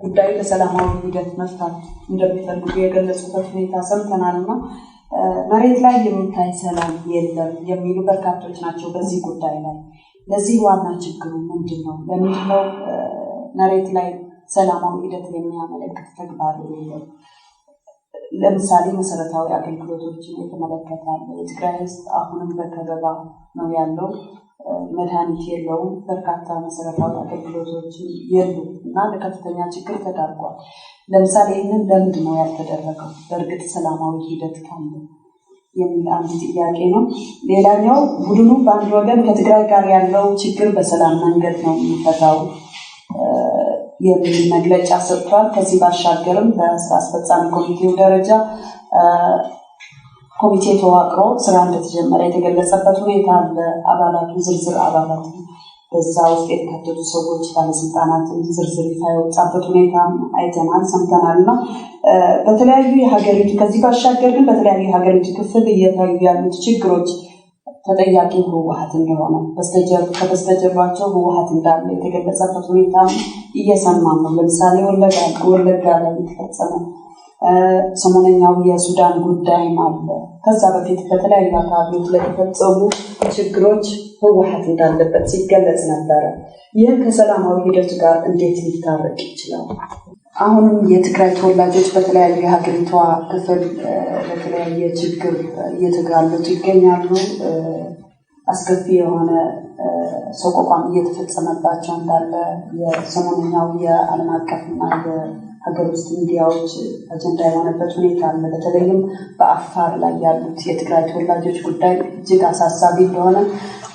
ጉዳዩ በሰላማዊ ሂደት መፍታት እንደሚፈልጉ የገለጹበት ሁኔታ ሰምተናልና መሬት ላይ የሚታይ ሰላም የለም የሚሉ በርካቶች ናቸው። በዚህ ጉዳይ ላይ ለዚህ ዋና ችግሩ ምንድነው? ለምንድነው መሬት ላይ ሰላማዊ ሂደት የሚያመለክት ተግባር የለም? ለምሳሌ መሰረታዊ አገልግሎቶችን የተመለከተ የትግራይ ህዝብ አሁንም በከበባ ነው ያለው። መድኃኒት የለውም። በርካታ መሰረታዊ አገልግሎቶች የሉም እና ለከፍተኛ ችግር ተዳርጓል። ለምሳሌ ይህንን ለምንድን ነው ያልተደረገው? በእርግጥ ሰላማዊ ሂደት ካለ የሚል አንድ ጥያቄ ነው። ሌላኛው ቡድኑ በአንድ ወገን ከትግራይ ጋር ያለው ችግር በሰላም መንገድ ነው የሚፈታው የሚል መግለጫ ሰጥቷል። ከዚህ ባሻገርም በስራ አስፈጻሚ ኮሚቴው ደረጃ ኮሚቴ ተዋቅሮ ስራ እንደተጀመረ የተገለጸበት ሁኔታ አለ። አባላቱ ዝርዝር አባላት በዛ ውስጥ የተካተቱ ሰዎች ባለስልጣናትን ዝርዝር ይፋ የወጣበት ሁኔታ አይተናል፣ ሰምተናልና በተለያዩ የሀገሪቱ ከዚህ ባሻገር ግን በተለያዩ የሀገሪቱ ክፍል እየታዩ ያሉት ችግሮች ተጠያቂ ህወሓት እንደሆነ ከበስተጀርባቸው ህወሓት እንዳለ የተገለጸበት ሁኔታ እየሰማን ነው። ለምሳሌ ወለጋ ላይ የተፈጸመ ሰሞነኛው የሱዳን ጉዳይም አለ። ከዛ በፊት በተለያዩ አካባቢዎች ለተፈጸሙ ችግሮች ህወሓት እንዳለበት ሲገለጽ ነበረ። ይህን ከሰላማዊ ሂደት ጋር እንዴት ሊታረቅ ይችላል? አሁንም የትግራይ ተወላጆች በተለያዩ የሀገሪቷ ክፍል ለተለያየ ችግር እየተጋለጡ ይገኛሉ። አስከፊ የሆነ ሰቆቃም እየተፈጸመባቸው እንዳለ የሰሞነኛው የዓለም አቀፍና የሀገር ውስጥ ሚዲያዎች አጀንዳ የሆነበት ሁኔታ አለ። በተለይም በአፋር ላይ ያሉት የትግራይ ተወላጆች ጉዳይ እጅግ አሳሳቢ እንደሆነ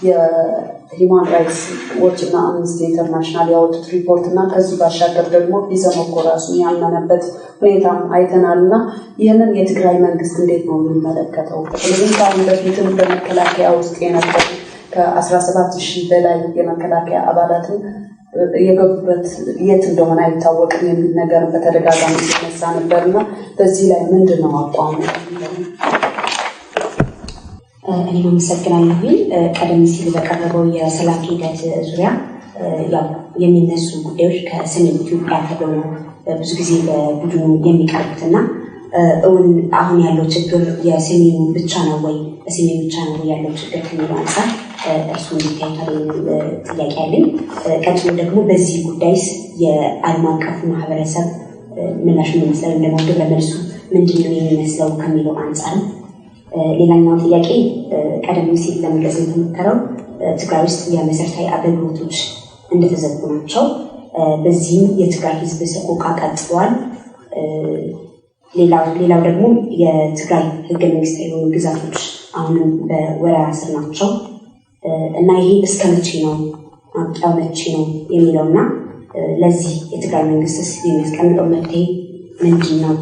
የሂውማን ራይትስ ዎች እና አምነስቲ ኢንተርናሽናል ያወጡት ሪፖርት እና ከዚህ ባሻገር ደግሞ ኢሰመኮ ራሱ ያመነበት ሁኔታም አይተናልና ይህንን የትግራይ መንግስት እንዴት ነው የሚመለከተው? በተለይም ከአሁን በፊትም በመከላከያ ውስጥ የነበሩ ከ17,000 በላይ የመከላከያ አባላትን የገቡበት የት እንደሆነ አይታወቅም የሚል ነገር በተደጋጋሚ ሲነሳ ነበርና በዚህ ላይ ምንድን ነው አቋሙ? እኔ አመሰግናለሁ። ቀደም ሲል በቀረበው የሰላም ሂደት ዙሪያ ያው የሚነሱ ጉዳዮች ከሰሜን ኢትዮጵያ ተብሎ ብዙ ጊዜ በቡድኑ የሚቀርቡትና እውን አሁን ያለው ችግር የሰሜኑ ብቻ ነው ወይ በሰሜኑ ብቻ ነው ያለው ችግር ከሚለው አንፃር እርሱ እንዲታይቷል ጥያቄ አለኝ። ቀጥሎ ደግሞ በዚህ ጉዳይስ የዓለም አቀፉ ማህበረሰብ ምላሽ የሚመስለው ወይም ደግሞ ግብረ መልሱ ምንድን ነው የሚመስለው ከሚለው አንፃር ሌላኛው ጥያቄ ቀደም ሲል ለመግለጽ የተሞከረው ትግራይ ውስጥ የመሰረታዊ አገልግሎቶች እንደተዘጉ ናቸው። በዚህም የትግራይ ህዝብ ሰቆቃ ቀጥሏል። ሌላው ደግሞ የትግራይ ህገ መንግስታዊ የሆኑ ግዛቶች አሁንም በወረራ ስር ናቸው እና ይሄ እስከ መቼ ነው ማብቂያው መቼ ነው የሚለውና ለዚህ የትግራይ መንግስትስ የሚያስቀምጠው መፍትሄ ምንድን ነው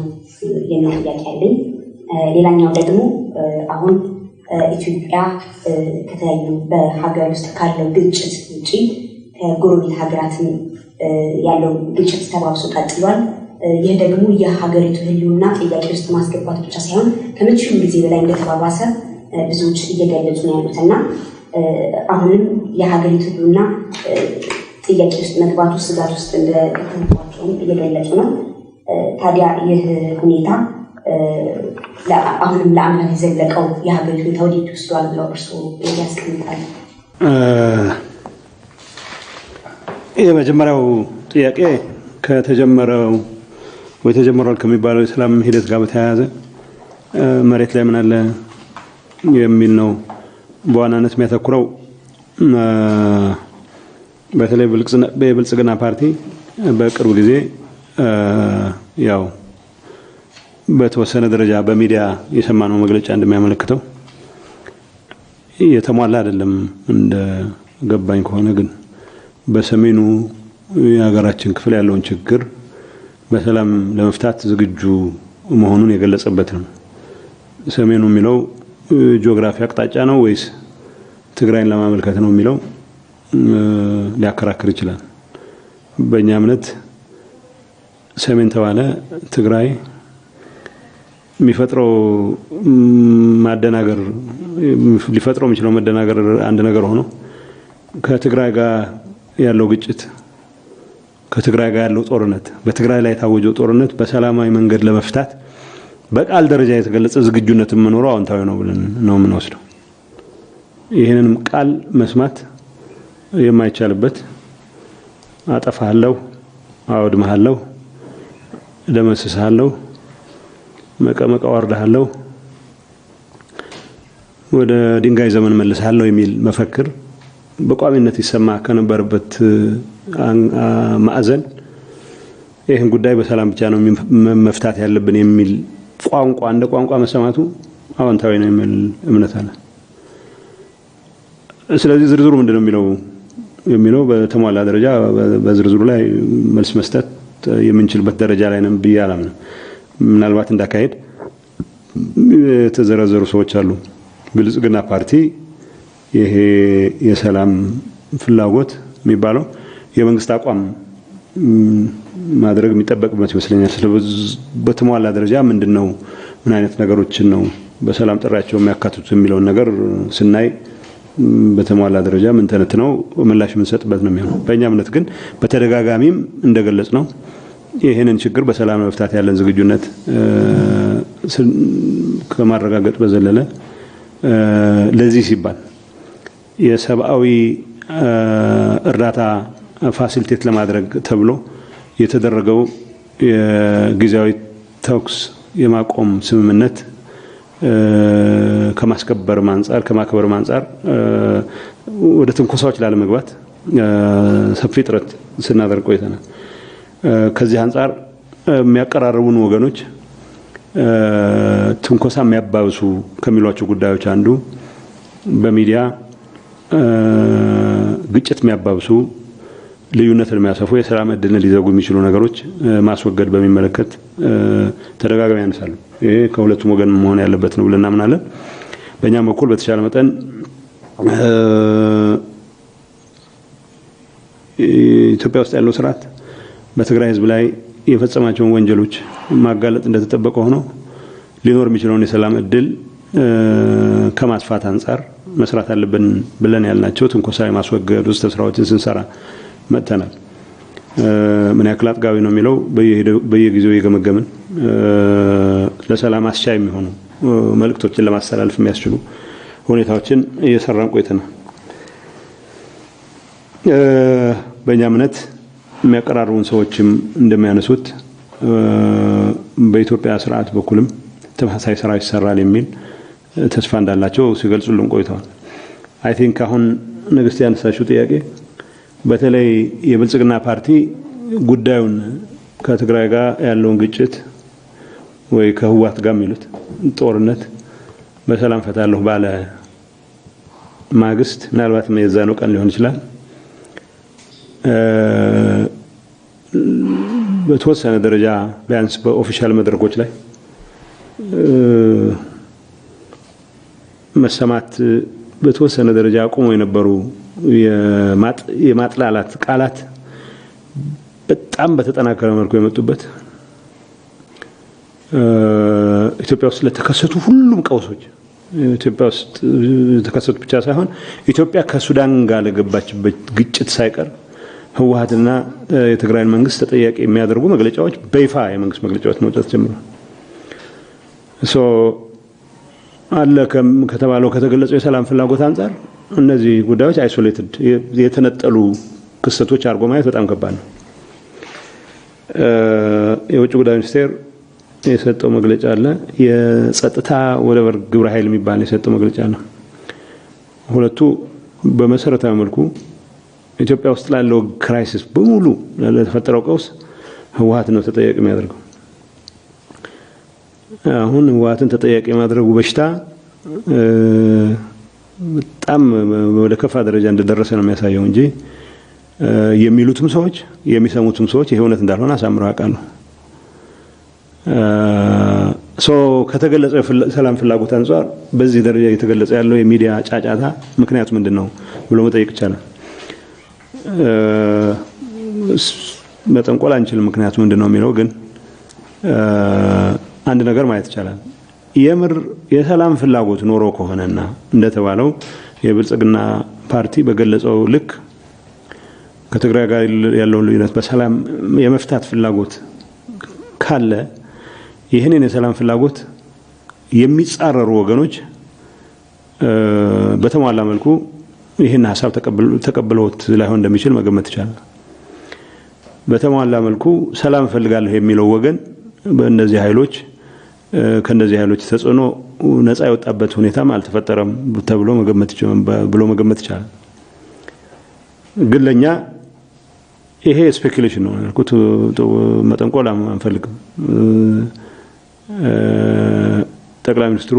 የሚል ጥያቄ አለኝ። ሌላኛው ደግሞ አሁን ኢትዮጵያ ከተለያዩ በሀገር ውስጥ ካለው ግጭት ውጪ ከጎረቤት ሀገራትን ያለው ግጭት ተባብሶ ቀጥሏል። ይህ ደግሞ የሀገሪቱ ህልውና ጥያቄ ውስጥ ማስገባት ብቻ ሳይሆን ከመቼውም ጊዜ በላይ እንደተባባሰ ብዙዎች እየገለጹ ነው ያሉትና አሁንም የሀገሪቱ ህልውና ጥያቄ ውስጥ መግባቱ ስጋት ውስጥ እንደተባባቸውም እየገለጹ ነው። ታዲያ ይህ ሁኔታ አሁንም ለአመት የዘለቀው የሀገሪቱ ሁኔታ ወዴት ወስዷል ብለው እርስዎ ያስቀምጣሉ? የመጀመሪያው ጥያቄ ከተጀመረው ወይ ተጀምሯል ከሚባለው የሰላም ሂደት ጋር በተያያዘ መሬት ላይ ምን አለ የሚል ነው። በዋናነት የሚያተኩረው በተለይ በብልጽግና ፓርቲ በቅርብ ጊዜ ያው በተወሰነ ደረጃ በሚዲያ የሰማነው መግለጫ እንደሚያመለክተው የተሟላ አይደለም። እንደ ገባኝ ከሆነ ግን በሰሜኑ የሀገራችን ክፍል ያለውን ችግር በሰላም ለመፍታት ዝግጁ መሆኑን የገለጸበት ነው። ሰሜኑ የሚለው ጂኦግራፊ አቅጣጫ ነው ወይስ ትግራይን ለማመልከት ነው የሚለው ሊያከራክር ይችላል። በእኛ እምነት ሰሜን ተባለ ትግራይ የሚፈጥረው ማደናገር ሊፈጥረው የሚችለው መደናገር አንድ ነገር ሆኖ ከትግራይ ጋር ያለው ግጭት ከትግራይ ጋር ያለው ጦርነት በትግራይ ላይ የታወጀው ጦርነት በሰላማዊ መንገድ ለመፍታት በቃል ደረጃ የተገለጸ ዝግጁነት መኖሩ አዎንታዊ ነው ብለን ነው የምንወስደው። ይሄንንም ቃል መስማት የማይቻልበት አጠፋለሁ፣ አወድማለሁ፣ ደመስሳለሁ፣ መቀመቅ አወርዳለሁ፣ ወደ ድንጋይ ዘመን መልሳለሁ የሚል መፈክር በቋሚነት ይሰማ ከነበረበት ማዕዘን ይሄን ጉዳይ በሰላም ብቻ ነው መፍታት ያለብን የሚል ቋንቋ እንደ ቋንቋ መሰማቱ አዎንታዊ ነው የሚል እምነት አለ። ስለዚህ ዝርዝሩ ምንድነው የሚለው በተሟላ ደረጃ በዝርዝሩ ላይ መልስ መስጠት የምንችልበት ደረጃ ላይ ነን ብዬ አላምንም። ምናልባት እንዳካሄድ የተዘረዘሩ ሰዎች አሉ። ብልጽግና ፓርቲ ይሄ የሰላም ፍላጎት የሚባለው የመንግስት አቋም ማድረግ የሚጠበቅበት ይመስለኛል። ስለዚህ በተሟላ ደረጃ ምንድነው ምን አይነት ነገሮችን ነው በሰላም ጥራቸው የሚያካትቱት የሚለው ነገር ስናይ በተሟላ ደረጃ ምን ተነትነው ምላሽ የምንሰጥበት ነው የሚሆነው። በእኛ እምነት ግን በተደጋጋሚም እንደገለጽ ነው ይሄንን ችግር በሰላም መፍታት ያለን ዝግጁነት ከማረጋገጥ በዘለለ ለዚህ ሲባል የሰብአዊ እርዳታ ፋሲሊቴት ለማድረግ ተብሎ የተደረገው የጊዜያዊ ተኩስ የማቆም ስምምነት ከማስከበር አንፃር ከማክበር አንፃር ወደ ትንኮሳዎች ላለመግባት ሰፊ ጥረት ስናደርግ ቆይተናል። ከዚህ አንፃር የሚያቀራርቡን ወገኖች ትንኮሳ የሚያባብሱ ከሚሏቸው ጉዳዮች አንዱ በሚዲያ ግጭት የሚያባብሱ ልዩነትን የሚያሰፉ የሰላም ዕድልን ሊዘጉ የሚችሉ ነገሮች ማስወገድ በሚመለከት ተደጋጋሚ ያነሳሉ። ይሄ ከሁለቱም ወገን መሆን ያለበት ነው ብለን እናምናለን። በእኛም በኩል በተሻለ መጠን ኢትዮጵያ ውስጥ ያለው ስርዓት በትግራይ ህዝብ ላይ የፈጸማቸውን ወንጀሎች ማጋለጥ እንደተጠበቀ ሆኖ ሊኖር የሚችለውን የሰላም ዕድል ከማስፋት አንፃር መስራት አለብን ብለን ያልናቸው ትንኮሳ የማስወገድ ውስጥ ስራዎችን ስንሰራ መጥተናል። ምን ያክል አጥጋቢ ነው የሚለው በየጊዜው የገመገምን ለሰላም አስቻይ የሚሆኑ መልእክቶችን ለማስተላለፍ የሚያስችሉ ሁኔታዎችን እየሰራን ቆይተናል። በእኛ እምነት የሚያቀራርቡን ሰዎችም እንደሚያነሱት በኢትዮጵያ ስርዓት በኩልም ተመሳሳይ ስራ ይሰራል የሚል ተስፋ እንዳላቸው ሲገልጹልን ቆይተዋል። አይ ቲንክ አሁን ንግስት ያነሳችው ጥያቄ በተለይ የብልጽግና ፓርቲ ጉዳዩን ከትግራይ ጋር ያለውን ግጭት ወይ ከህወሓት ጋር የሚሉት ጦርነት በሰላም ፈታለሁ ባለ ማግስት ምናልባት የዛኑ ቀን ሊሆን ይችላል በተወሰነ ደረጃ ቢያንስ በኦፊሻል መድረኮች ላይ መሰማት በተወሰነ ደረጃ አቁሞ የነበሩ የማጥላላት ቃላት በጣም በተጠናከረ መልኩ የመጡበት ኢትዮጵያ ውስጥ ለተከሰቱ ሁሉም ቀውሶች ኢትዮጵያ ውስጥ ተከሰቱ ብቻ ሳይሆን ኢትዮጵያ ከሱዳን ጋር ለገባችበት ግጭት ሳይቀር ህወሓትና የትግራይን መንግስት ተጠያቂ የሚያደርጉ መግለጫዎች በይፋ የመንግስት መግለጫዎች መውጣት ጀምረዋል። አለ ከተባለው ከተገለጸው የሰላም ፍላጎት አንፃር እነዚህ ጉዳዮች አይሶሌትድ የተነጠሉ ክስተቶች አድርጎ ማየት በጣም ከባድ ነው። የውጭ ጉዳይ ሚኒስቴር የሰጠው መግለጫ አለ። የጸጥታ ወደበር ግብረ ኃይል የሚባል የሰጠው መግለጫ ነው። ሁለቱ በመሰረታዊ መልኩ ኢትዮጵያ ውስጥ ላለው ክራይሲስ በሙሉ ለተፈጠረው ቀውስ ህወሓት ነው ተጠያቂ የሚያደርገው። አሁን ህወሓትን ተጠያቂ ማድረጉ በሽታ በጣም ወደ ከፋ ደረጃ እንደደረሰ ነው የሚያሳየው እንጂ የሚሉትም ሰዎች የሚሰሙትም ሰዎች ይሄ እውነት እንዳልሆነ አሳምረው ያውቃሉ። ከተገለጸው ሰላም ፍላጎት አንፃር በዚህ ደረጃ እየተገለጸ ያለው የሚዲያ ጫጫታ ምክንያቱ ምንድነው ብሎ መጠየቅ ይቻላል። መጠንቆል አንችልም ምክንያቱ ምንድነው የሚለው ግን አንድ ነገር ማየት ይቻላል። የምር የሰላም ፍላጎት ኖሮ ከሆነና እንደተባለው የብልጽግና ፓርቲ በገለጸው ልክ ከትግራይ ጋር ያለው ልዩነት በሰላም የመፍታት ፍላጎት ካለ ይሄንን የሰላም ፍላጎት የሚጻረሩ ወገኖች በተሟላ መልኩ ይሄን ሐሳብ ተቀብለውት ላይሆን እንደሚችል መገመት ይቻላል። በተሟላ መልኩ ሰላም ፈልጋለሁ የሚለው ወገን በእነዚህ ኃይሎች ከነዚህ ኃይሎች ተጽዕኖ ነፃ የወጣበት ሁኔታም አልተፈጠረም ተብሎ መገመት ይቻላል። ግን ለኛ ይሄ ስፔኩሌሽን ነው ያልኩት። መጠንቆል አንፈልግም። ጠቅላይ ሚኒስትሩ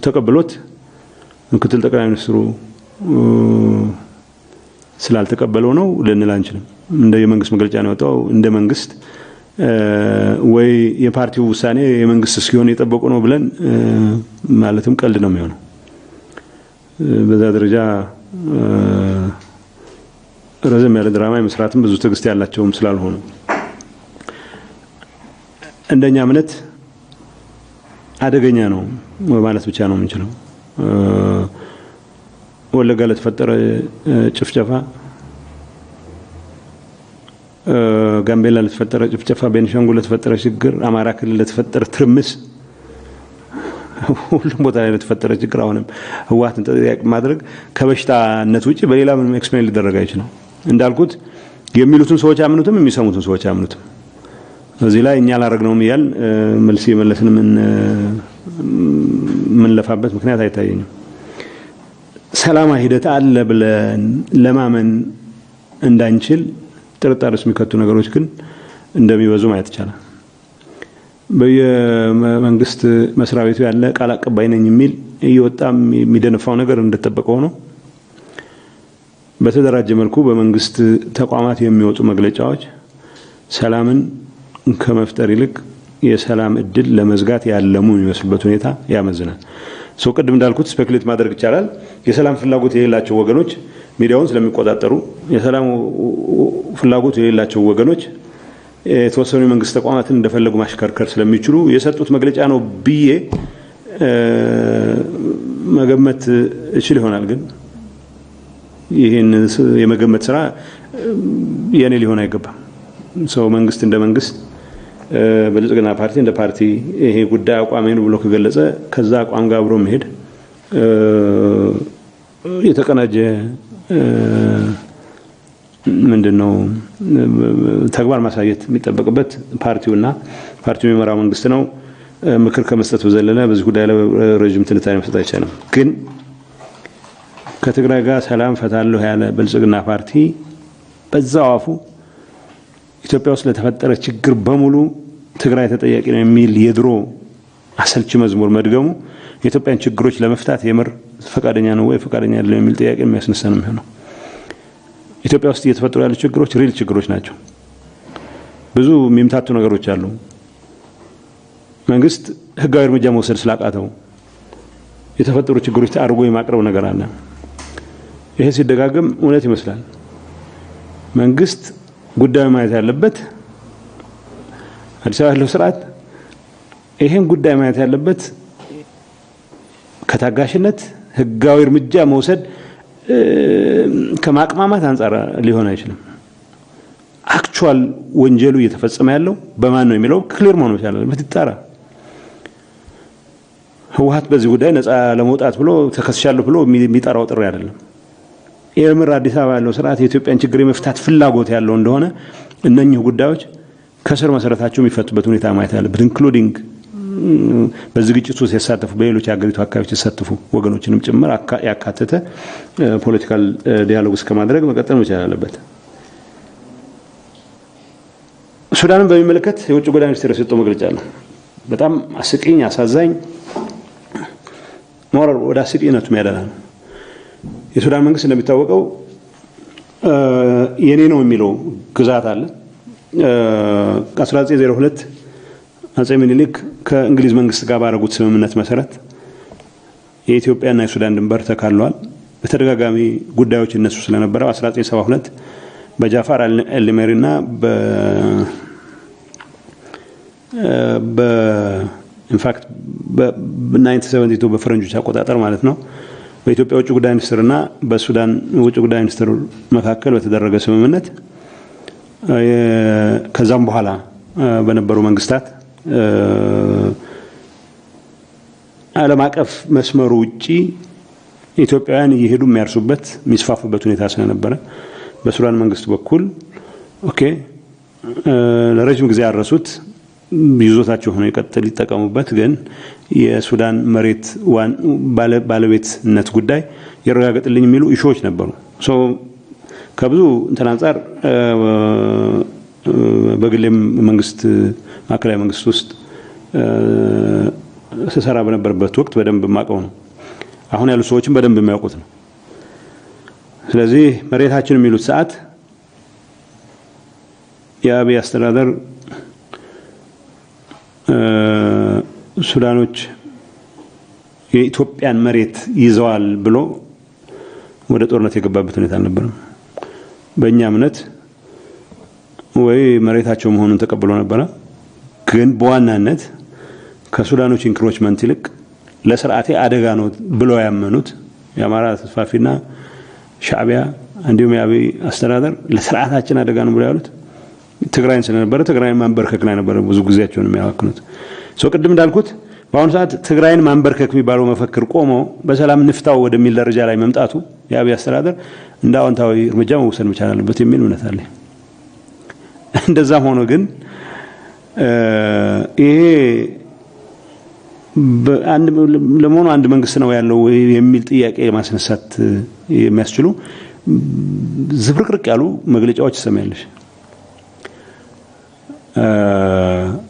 ተቀብሎት ምክትል ጠቅላይ ሚኒስትሩ ስላልተቀበለው ነው ልንል አንችልም። እንደ የመንግስት መግለጫ ነው የወጣው። እንደ መንግስት ወይ የፓርቲው ውሳኔ የመንግስት እስኪሆን የጠበቁ ነው ብለን ማለትም ቀልድ ነው የሚሆነው። በዛ ደረጃ ረዘም ያለ ድራማ መስራትም ብዙ ትዕግስት ያላቸውም ስላልሆነ እንደኛ እምነት አደገኛ ነው ማለት ብቻ ነው የምንችለው። ወለጋ ለተፈጠረ ጭፍጨፋ፣ ጋምቤላ ለተፈጠረ ጭፍጨፋ፣ ቤንሻንጉል ለተፈጠረ ችግር፣ አማራ ክልል ለተፈጠረ ትርምስ፣ ሁሉም ቦታ ላይ ለተፈጠረ ችግር አሁንም ህወሓትን ተጠያቂ ማድረግ ከበሽታነት ውጪ በሌላ ምንም ኤክስፕሌን ሊደረግ አይችልም። እንዳልኩት የሚሉትን ሰዎች አምኑትም የሚሰሙትን ሰዎች አምኑትም እዚህ ላይ እኛ አላረግነውም ይያል መልስ የመለስን ምን ለፋበት ምክንያት አይታየኝም። ሰላማዊ ሂደት አለ ብለን ለማመን እንዳንችል ጥርጣሬስ የሚከቱ ነገሮች ግን እንደሚበዙ ማየት ይቻላል። በየመንግስት መስሪያ ቤቱ ያለ ቃል አቀባይ ነኝ የሚል እየወጣም የሚደነፋው ነገር እንደተጠበቀው ነው። በተደራጀ መልኩ በመንግስት ተቋማት የሚወጡ መግለጫዎች ሰላምን ከመፍጠር ይልቅ የሰላም እድል ለመዝጋት ያለሙ የሚመስልበት ሁኔታ ያመዝናል። ሰው ቅድም እንዳልኩት ስፔኩሌት ማድረግ ይቻላል። የሰላም ፍላጎት የሌላቸው ወገኖች ሚዲያውን ስለሚቆጣጠሩ የሰላም ፍላጎት የሌላቸው ወገኖች የተወሰኑ የመንግስት ተቋማትን እንደፈለጉ ማሽከርከር ስለሚችሉ የሰጡት መግለጫ ነው ብዬ መገመት እችል ይሆናል። ግን ይሄን የመገመት ስራ የኔ ሊሆን አይገባም። ሰው መንግስት እንደ መንግስት ብልጽግና ፓርቲ እንደ ፓርቲ ይሄ ጉዳይ አቋሜ ነው ብሎ ከገለጸ ከዛ አቋም ጋር አብሮ መሄድ የተቀናጀ ምንድነው ተግባር ማሳየት የሚጠበቅበት ፓርቲውና ፓርቲው የሚመራው መንግስት ነው። ምክር ከመስጠት በዘለለ በዚህ ጉዳይ ላይ ረጅም ትንታኔ መስጠት አይቻልም። ግን ከትግራይ ጋር ሰላም ፈታለሁ ያለ ብልጽግና ፓርቲ በዛው አፉ ኢትዮጵያ ውስጥ ለተፈጠረ ችግር በሙሉ ትግራይ ተጠያቂ ነው የሚል የድሮ አሰልቺ መዝሙር መድገሙ የኢትዮጵያን ችግሮች ለመፍታት የምር ፈቃደኛ ነው ወይ ፈቃደኛ አይደለም የሚል ጥያቄ የሚያስነሳ ነው የሚሆነው። ኢትዮጵያ ውስጥ እየተፈጠሩ ያሉ ችግሮች ሪል ችግሮች ናቸው። ብዙ የሚምታቱ ነገሮች አሉ። መንግስት ህጋዊ እርምጃ መውሰድ ስላቃተው የተፈጠሩ ችግሮች አርጎ የማቅረብ ነገር አለ። ይሄ ሲደጋገም እውነት ይመስላል። መንግስት ጉዳዩ ማየት ያለበት አዲስ አበባ ያለው ስርዓት ይሄን ጉዳይ ማየት ያለበት ከታጋሽነት ህጋዊ እርምጃ መውሰድ ከማቅማማት አንፃር ሊሆን አይችልም። አክቹዋል ወንጀሉ እየተፈጸመ ያለው በማን ነው የሚለው ክሊር መሆን ይችላል። በትጣራ ህወሓት በዚህ ጉዳይ ነፃ ለመውጣት ብሎ ተከስሻለሁ ብሎ የሚጠራው ጥሪ አይደለም። የምር አዲስ አበባ ያለው ስርዓት የኢትዮጵያን ችግር የመፍታት ፍላጎት ያለው እንደሆነ እነኚህ ጉዳዮች ከስር መሰረታቸው የሚፈቱበት ሁኔታ ማየት አለበት። ኢንክሉዲንግ በዚህ ግጭት ውስጥ የተሳተፉ በሌሎች የሀገሪቱ አካባቢዎች የተሳተፉ ወገኖችንም ጭምር ያካተተ ፖለቲካል ዲያሎግ እስከማድረግ መቀጠል መቻል አለበት። ሱዳንን በሚመለከት የውጭ ጉዳይ ሚኒስቴር የሰጠው መግለጫ ነው በጣም አስቂኝ፣ አሳዛኝ፣ ሞራል ወደ አስቂኝነቱ የሚያደላ ነው። የሱዳን መንግስት እንደሚታወቀው የኔ ነው የሚለው ግዛት አለ። 1902 አጼ ምኒልክ ከእንግሊዝ መንግስት ጋር ባደረጉት ስምምነት መሰረት የኢትዮጵያና የሱዳን ድንበር ተካሏል። በተደጋጋሚ ጉዳዮች እነሱ ስለነበረው 1972 በጃፋር አልኒሜሪና ኢንፋክት በ1972 በፈረንጆች አቆጣጠር ማለት ነው በኢትዮጵያ ውጭ ጉዳይ ሚኒስትርና በሱዳን ውጭ ጉዳይ ሚኒስትር መካከል በተደረገ ስምምነት ከዛም በኋላ በነበሩ መንግስታት ዓለም አቀፍ መስመሩ ውጪ ኢትዮጵያውያን እየሄዱ የሚያርሱበት የሚስፋፉበት ሁኔታ ስለነበረ በሱዳን መንግስት በኩል ኦኬ ለረጅም ጊዜ ያረሱት ይዞታቸው ሆኖ ይቀጥል ይጠቀሙበት ግን የሱዳን መሬት ባለቤትነት ጉዳይ ይረጋገጥልኝ የሚሉ ኢሹዎች ነበሩ ሶ ከብዙ እንትን አንፃር በግሌም መንግስት ማዕከላዊ መንግስት ውስጥ ስሰራ በነበረበት ወቅት በደንብ ማቀው ነው አሁን ያሉ ሰዎችን በደንብ የሚያውቁት ነው ስለዚህ መሬታችን የሚሉት ሰዓት የአብይ አስተዳደር ሱዳኖች የኢትዮጵያን መሬት ይዘዋል ብሎ ወደ ጦርነት የገባበት ሁኔታ አልነበረም በእኛ እምነት ወይ መሬታቸው መሆኑን ተቀብሎ ነበር ግን በዋናነት ከሱዳኖች ኢንክሮችመንት ይልቅ ለስርዓቴ አደጋ ነው ብሎ ያመኑት የአማራ ተስፋፊና ሻዕቢያ እንዲሁም የአብይ አስተዳደር ለስርዓታችን አደጋ ነው ብሎ ያሉት ትግራይን ስለነበረ ትግራይን ማንበርከክ ላይ ነበር ብዙ ጊዜያቸውን የሚያወክኑት ሶ ቅድም እንዳልኩት በአሁኑ ሰዓት ትግራይን ማንበርከክ የሚባለው መፈክር ቆሞ በሰላም ንፍታው ወደሚል ደረጃ ላይ መምጣቱ የአብይ አስተዳደር እንደ አዎንታዊ እርምጃ መውሰድ መቻል አለበት የሚል እምነት አለኝ እንደዛም ሆኖ ግን ይሄ ለመሆኑ አንድ መንግስት ነው ያለው የሚል ጥያቄ ማስነሳት የሚያስችሉ ዝብርቅርቅ ያሉ መግለጫዎች ሰማያለሽ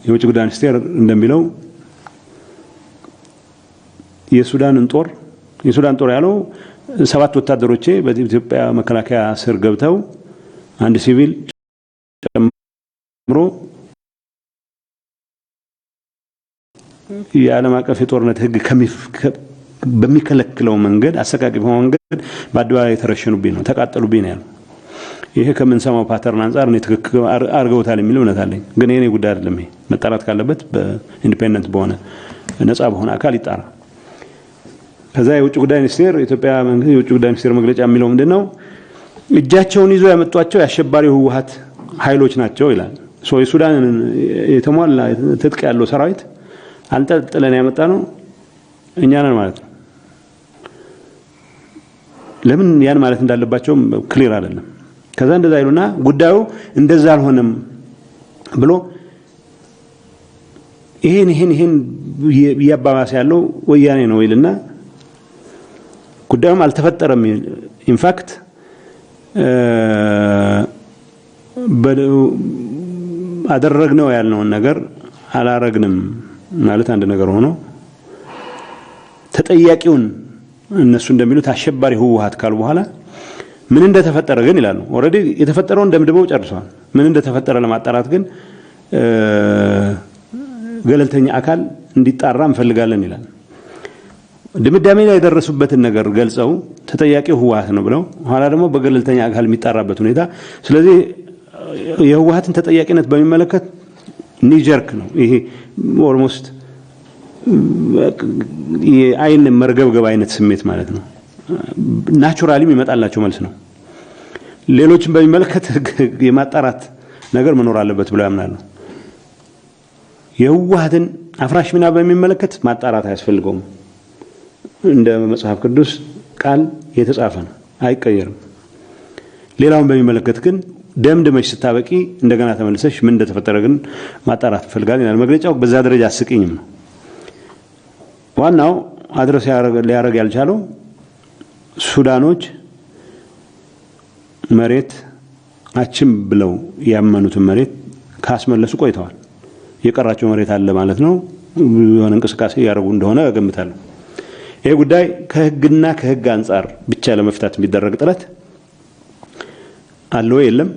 የውጭ ጉዳይ ሚኒስቴር እንደሚለው የሱዳን ጦር ያለው 7 ወታደሮቼ በኢትዮጵያ መከላከያ ስር ገብተው አንድ ሲቪል ጨምሮ የዓለም አቀፍ የጦርነት ህግ በሚከለክለው መንገድ አሰቃቂ በሆነ መንገድ በአድባራይ ተረሸኑብኝ ነው ተቃጠሉብኝ ነው ያለው ይሄ ከመንሰማው ፓተርን አንፃር ነው ትክክል አርገውታል የሚል እምነት አለኝ ግን የኔ ጉዳይ አይደለም ይሄ መጣራት ካለበት በኢንዲፔንደንት በሆነ ነፃ በሆነ አካል ይጣራ ከዛ የውጭ ጉዳይ ሚኒስቴር ኢትዮጵያ መንግስት የውጭ ጉዳይ ሚኒስቴር መግለጫ የሚለው ምንድነው እጃቸውን ይዞ ያመጧቸው ያሸባሪው ህወሓት ኃይሎች ናቸው ይላል ሶ የሱዳን የተሟላ ትጥቅ ያለው ሰራዊት አንጠልጥለን ያመጣ ነው እኛ ነን ማለት ነው ለምን ያን ማለት እንዳለባቸው ክሊር አይደለም ከዛ እንደዛ ይሉና ጉዳዩ እንደዛ አልሆነም ብሎ ይሄን ያባባሰ ያለው ወያኔ ነው ይልና ጉዳዩም አልተፈጠረም ኢንፋክት አደረግነው ያልነው ነገር አላረግንም ማለት አንድ ነገር ሆኖ ተጠያቂውን እነሱ እንደሚሉት አሸባሪ ህወሓት ካሉ በኋላ ምን እንደተፈጠረ ግን ይላሉ ኦሬዲ የተፈጠረውን ደምድበው ጨርሰዋል ምን እንደተፈጠረ ለማጣራት ግን ገለልተኛ አካል እንዲጣራ እንፈልጋለን ይላል ድምዳሜ ላይ የደረሱበትን ነገር ገልጸው ተጠያቂው ህወሓት ነው ብለው ኋላ ደግሞ በገለልተኛ አካል የሚጣራበት ሁኔታ ስለዚህ የህወሓትን ተጠያቂነት በሚመለከት ኒጀርክ ነው ይሄ ኦልሞስት የአይን መርገብገብ አይነት ስሜት ማለት ነው ናቹራሊ ይመጣላቸው መልስ ነው ሌሎችን በሚመለከት የማጣራት ነገር መኖር አለበት ብለው ያምናሉ የህወሓትን አፍራሽ ሚና በሚመለከት ማጣራት አያስፈልገውም እንደ መጽሐፍ ቅዱስ ቃል የተጻፈ ነው አይቀየርም ሌላውን በሚመለከት ግን ደምድመሽ ስታበቂ እንደገና ተመልሰሽ ምን እንደተፈጠረ ግን ማጣራት ፈልጋል ይላል መግለጫው በዛ ደረጃ አስቂኝም ነው ዋናው አድረስ ሊያረግ ያልቻለው ሱዳኖች መሬት አችም ብለው ያመኑትን መሬት ካስመለሱ ቆይተዋል የቀራቸው መሬት አለ ማለት ነው የሆነ እንቅስቃሴ ያረጉ እንደሆነ እገምታለሁ ይሄ ጉዳይ ከህግና ከህግ አንፃር ብቻ ለመፍታት የሚደረግ ጥረት አለው የለም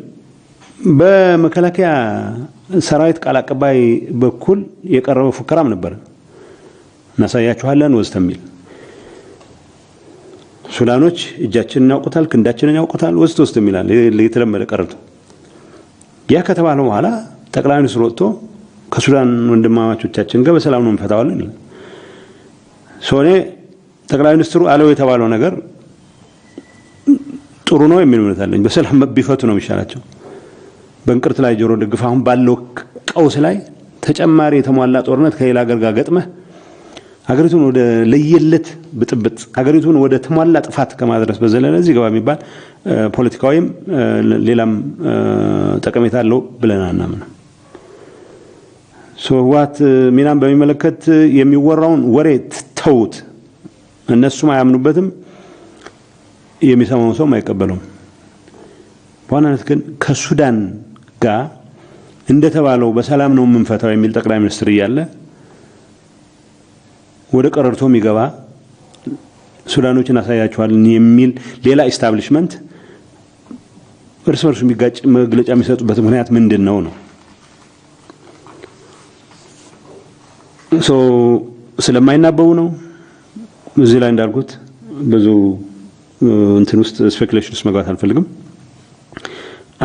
በመከላከያ ሰራዊት ቃል አቀባይ በኩል የቀረበው ፉከራም ነበር እናሳያችኋለን ወዝተሚል ሱዳኖች እጃችንን ያውቁታል ክንዳችንን ያውቁታል ወዝተሚላል የተለመደ ቀርቶ ያ ከተባለ በኋላ ጠቅላይ ሚኒስትሩ ወጥቶ ከሱዳን ወንድማማቾቻችን ጋር በሰላም ነው እንፈታዋለን ሶኔ ጠቅላይ ሚኒስትሩ አለው የተባለው ነገር ጥሩ ነው የሚል እምነት አለኝ በሰላም ቢፈቱ ነው የሚሻላቸው በእንቅርት ላይ ጆሮ ደግፍ አሁን ባለው ቀውስ ላይ ተጨማሪ የተሟላ ጦርነት ከሌላ ሀገር ጋር ገጥመህ ሀገሪቱን ወደ ለየለት ብጥብጥ ሀገሪቱን ወደ ተሟላ ጥፋት ከማድረስ በዘለለ እዚህ ገባ የሚባል ፖለቲካዊም ሌላም ጠቀሜታ አለው ብለን አናምንም። ህወሓት ሚናን በሚመለከት የሚወራውን ወሬ ተውት። እነሱም አያምኑበትም፣ የሚሰማው ሰው አይቀበለውም። በዋናነት ግን ከሱዳን ጋር እንደተባለው በሰላም ነው የምንፈታው የሚል ጠቅላይ ሚኒስትር እያለ ወደ ቀረርቶ የሚገባ ሱዳኖችን አሳያቸዋለን የሚል ሌላ ኢስታብሊሽመንት እርስ በርሱ የሚጋጭ መግለጫ የሚሰጡበት ምክንያት ምንድነው ነው? ስለማይናበቡ ነው። እዚህ ላይ እንዳልኩት ብዙ እንትን ውስጥ ስፔኩሌሽን ውስጥ መግባት አልፈልግም።